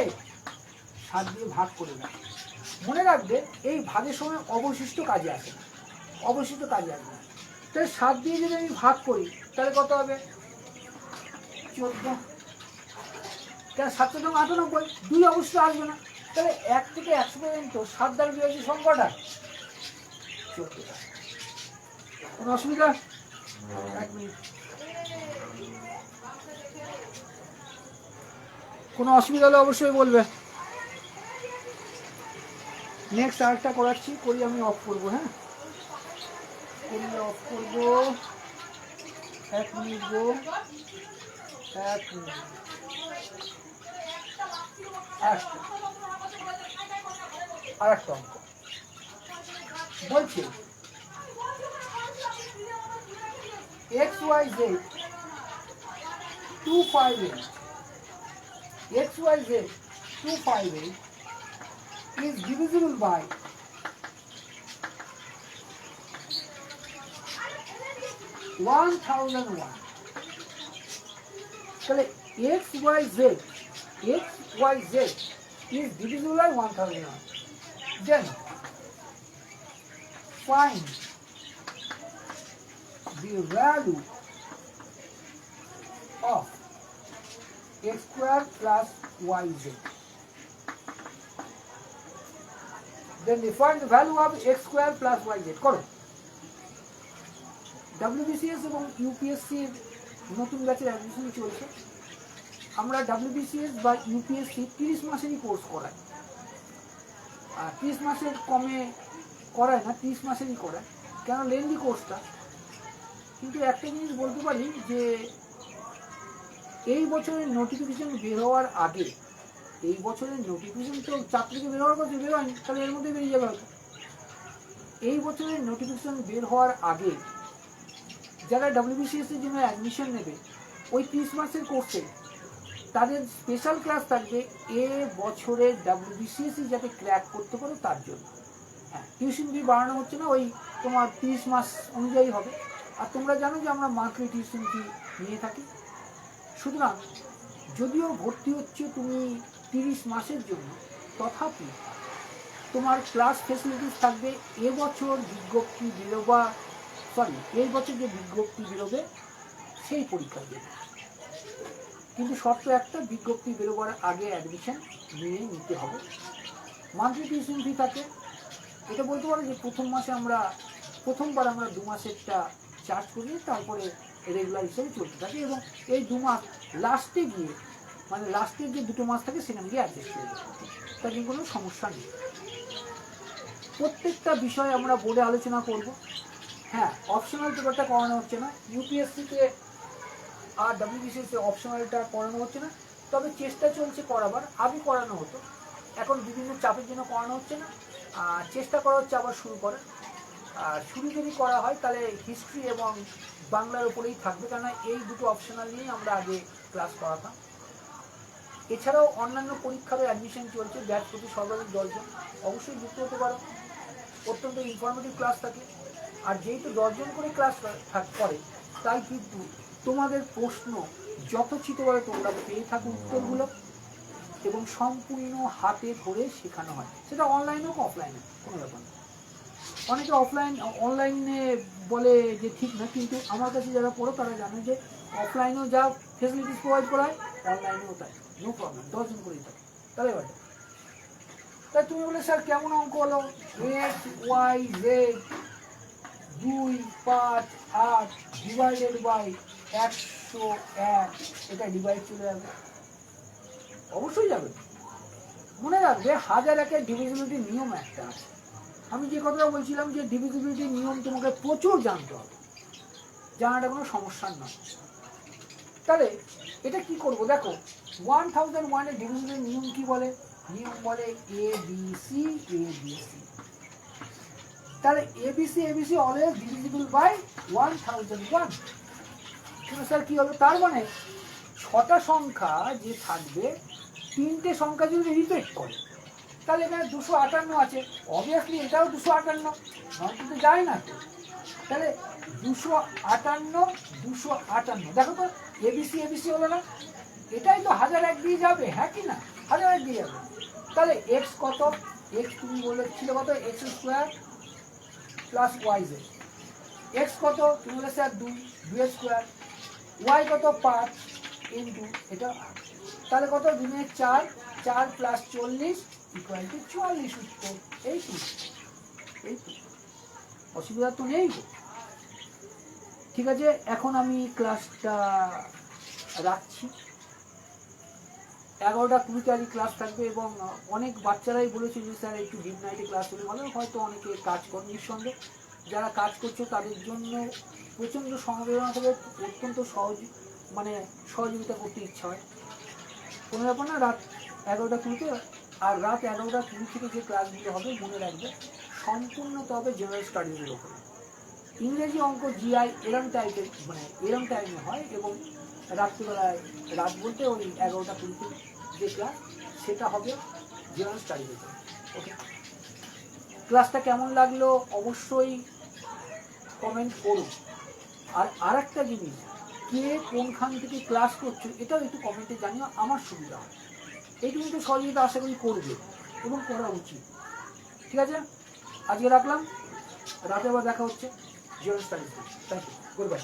7 দিয়ে ভাগ করে না। মনে রাখবে এই ভাগের সময় অবশিষ্ট কাজে আসে না, অবশিষ্ট কাজে আসবে না। তাহলে 7 দিয়ে যদি আমি ভাগ করি তাহলে কত হবে? 14। কেন 7 × 98, 2 অবশ্যই আসবে না। তাহলে 1 থেকে 100 পর্যন্ত 7 দ্বারা বিভাজ্য সংখ্যাটা 14টা। কোনো অসুবিধা? 1 মিনিট, কোনো অসুবিধা হলে অবশ্যই বলবে। নেক্সট আরেকটা করাচ্ছি, করি আমি অফ করবো। হ্যাঁ, করি অফ করবো। 1 মিনিট গো, 1 মিনিট। আর একটা অঙ্ক বলছে XYZ 258, XYZ 258 is divisible by 1001. তাহলে XYZ is divisible by 1001. Then find the value of x square plus yz. Then define the value of x square plus yz. করো। WBCS এবং UPSC এর নতুন ব্যাচের admission চলছে। আমরা WBCS বা UPSC 30 মাসেরই course করাই, আর 30 মাসের কমে করায় না, 30 মাসেরই করায়। কেন লেন্দি কোর্সটা। কিন্তু একটা জিনিস বলতে পারি যে এই বছরের নোটিফিকেশন বের হওয়ার আগে, এই বছরের নোটিফিকেশন তো 4 তারিখে বের হওয়ার কথা, বের হয়নি, তাহলে এর মধ্যে বেরিয়ে যাবে হয়তো। এই বছরের নোটিফিকেশন বের হওয়ার আগে যারা WBCS এর জন্য অ্যাডমিশন নেবে ওই 30 মাসের কোর্সে, তাদের স্পেশাল ক্লাস থাকবে এ বছরের WBCS যাতে ক্র্যাক করতে পারো তার জন্য। হ্যাঁ, টিউশন ফি বাড়ানো হচ্ছে না, ওই তোমার 30 মাস অনুযায়ী হবে। আর তোমরা জানো যে আমরা মান্থলি টিউশন ফি নিয়ে থাকি। সুতরাং যদিও ভর্তি হচ্ছে তুমি 30 মাসের জন্য, তথাপি তোমার ক্লাস ফেসিলিটিস থাকবে এবছর বিজ্ঞপ্তি বেরোবা, এই বছর যে বিজ্ঞপ্তি বেরোবে সেই পরীক্ষা দেবে। কিন্তু শর্ত একটা, বিজ্ঞপ্তি বেরোবার আগে অ্যাডমিশন নিয়ে নিতে হবে। মান্থলি টিউশন ফি থাকে। এটা বলতে পারো যে প্রথমবার আমরা 2 মাসেরটা চার্জ করি, তারপরে রেগুলার হিসেবে চলতে থাকে, এবং এই 2 মাস লাস্টে গিয়ে, মানে লাস্টের যে 2 মাস থাকে সেখানে গিয়ে অ্যাডজাস্ট হয়ে যাবে, তাতে কোনো সমস্যা নেই। প্রত্যেকটা বিষয় আমরা বোর্ডে আলোচনা করব। হ্যাঁ, অপশনাল পেপারটা করানো হচ্ছে না, ইউপিএসসিতে আর WBCSতে অপশনালটা করানো হচ্ছে না, তবে চেষ্টা চলছে করাবার। আগে করানো হতো, এখন বিভিন্ন চাপের জন্য করানো হচ্ছে না। চেষ্টা করা হচ্ছে আবার শুরু করার। আর শুরু যদি করা হয় তাহলে হিস্ট্রি এবং বাংলার উপরেই থাকবে, কেননা এই দুটো অপশনাল নিয়েই আমরা আগে ক্লাস করাতাম। এছাড়াও অন্যান্য পরীক্ষারও অ্যাডমিশন চলছে, ব্যাচ প্রতি সর্বাধিক 10 জন, অবশ্যই যুক্ত হতে পারো। অত্যন্ত ইনফরমেটিভ ক্লাস থাকে, আর যেহেতু 10 জন করে ক্লাস করে, তাই কিন্তু তোমাদের প্রশ্ন যথোচিতভাবে তোমরা পেয়ে থাকো উত্তরগুলো, এবং সম্পূর্ণ হাতে ধরে শেখানো হয়, সেটা অনলাইনে হোক অফলাইনে, কোনো ব্যাপার না। অনেকে অনলাইনে বলে যে ঠিক না, কিন্তু আমার কাছে যারা পড়ো তারা জানে যে অফলাইনেও যা ফেসিলিটিস প্রোভাইড করা হয় অনলাইনেও তাই, নো প্রবলেম, 10 জন করেই থাকে। তাহলে এবার তাই তুমি বলে স্যার কেমন অঙ্ক হলো, x y z 2 5 8 divided by 101, এটা ডিভাইড চলে যাবে, অবশ্যই যাবে। মনে রাখবে 1001-এর ডিভিজিবিলিটি নিয়ম একটা আছে। আমি যে কথাটা বলছিলাম যে ডিভিজিবিলিটির নিয়ম তোমাকে প্রচুর জানতে হবে, জানাটা কোনো সমস্যার নয়। তাহলে এটা কি করব দেখো, 1001-এর ডিভিজিবিলিটির নিয়ম কি বলে, নিয়ম বলে ABC ABC। তাহলে ABC ABC always divisible by 1001। Sir কি হবে, তার মানে 6টা সংখ্যা যে থাকবে 3টে সংখ্যা যদি রিপিট করে, তাহলে এখানে 258 আছে, অবভিয়াসলি এটাও 258, নয়তো তো যায় না তো। তাহলে 258 258, দেখো তো এবিসি এবিসি হলো না, এটাই তো 1001 দিয়ে যাবে, হ্যাঁ কি না, 1001 দিয়ে যাবে। তাহলে এক্স কত, এক্স তুমি বলেছিল কত, x square plus y z. X কত তুমি বলে স্যার 2 স্কোয়ার, ওয়াই কত 5 ইন্টু এটা, তাহলে কত 2 4, 4 প্লাস 40 ইকুয়াল টু 44 উত্তর। এই তো, এই তো, অসুবিধা তো নেই। ঠিক আছে, এখন আমি ক্লাসটা রাখছি। 11টা 20 ক্লাস থাকবে এবং অনেক বাচ্চারাই বলেছে যে স্যার একটু ডিপ নাইটে ক্লাস হলে ভালো, হয়তো অনেকে কাজ করেন। নিঃসন্দেহে যারা কাজ করছে তাদের জন্য প্রচণ্ড সমবেদনা থেকে অত্যন্ত সহযোগিতা করতে ইচ্ছা হয়। কোনো ব্যাপার না, রাত 11টা 20-তে। আর রাত 11টা 20 থেকে যে ক্লাসগুলো হবে মনে রাখবে সম্পূর্ণত হবে জেনারেল স্টাডিজের ওপরে। ইংরেজি অঙ্ক জিআই এরম টাইপের এরম টাইমে হয়, এবং রাত্রিবেলায়, রাত বলতে ওই 11টা 20 যে ক্লাস সেটা হবে জেনারেল স্টাডিজের জন্য। ওকে, ক্লাসটা কেমন লাগলো অবশ্যই কমেন্ট করুন। আর আরেকটা জিনিস, কে কোনখান থেকে ক্লাস করছো এটাও একটু কমেন্টে জানিও, আমার সুবিধা হয়। এইটুকু কিন্তু সহযোগিতা আশা করি করবে এবং করা উচিত। ঠিক আছে, আজকে রাখলাম, রাতে আবার দেখা হচ্ছে general studies. Thank you, good bye.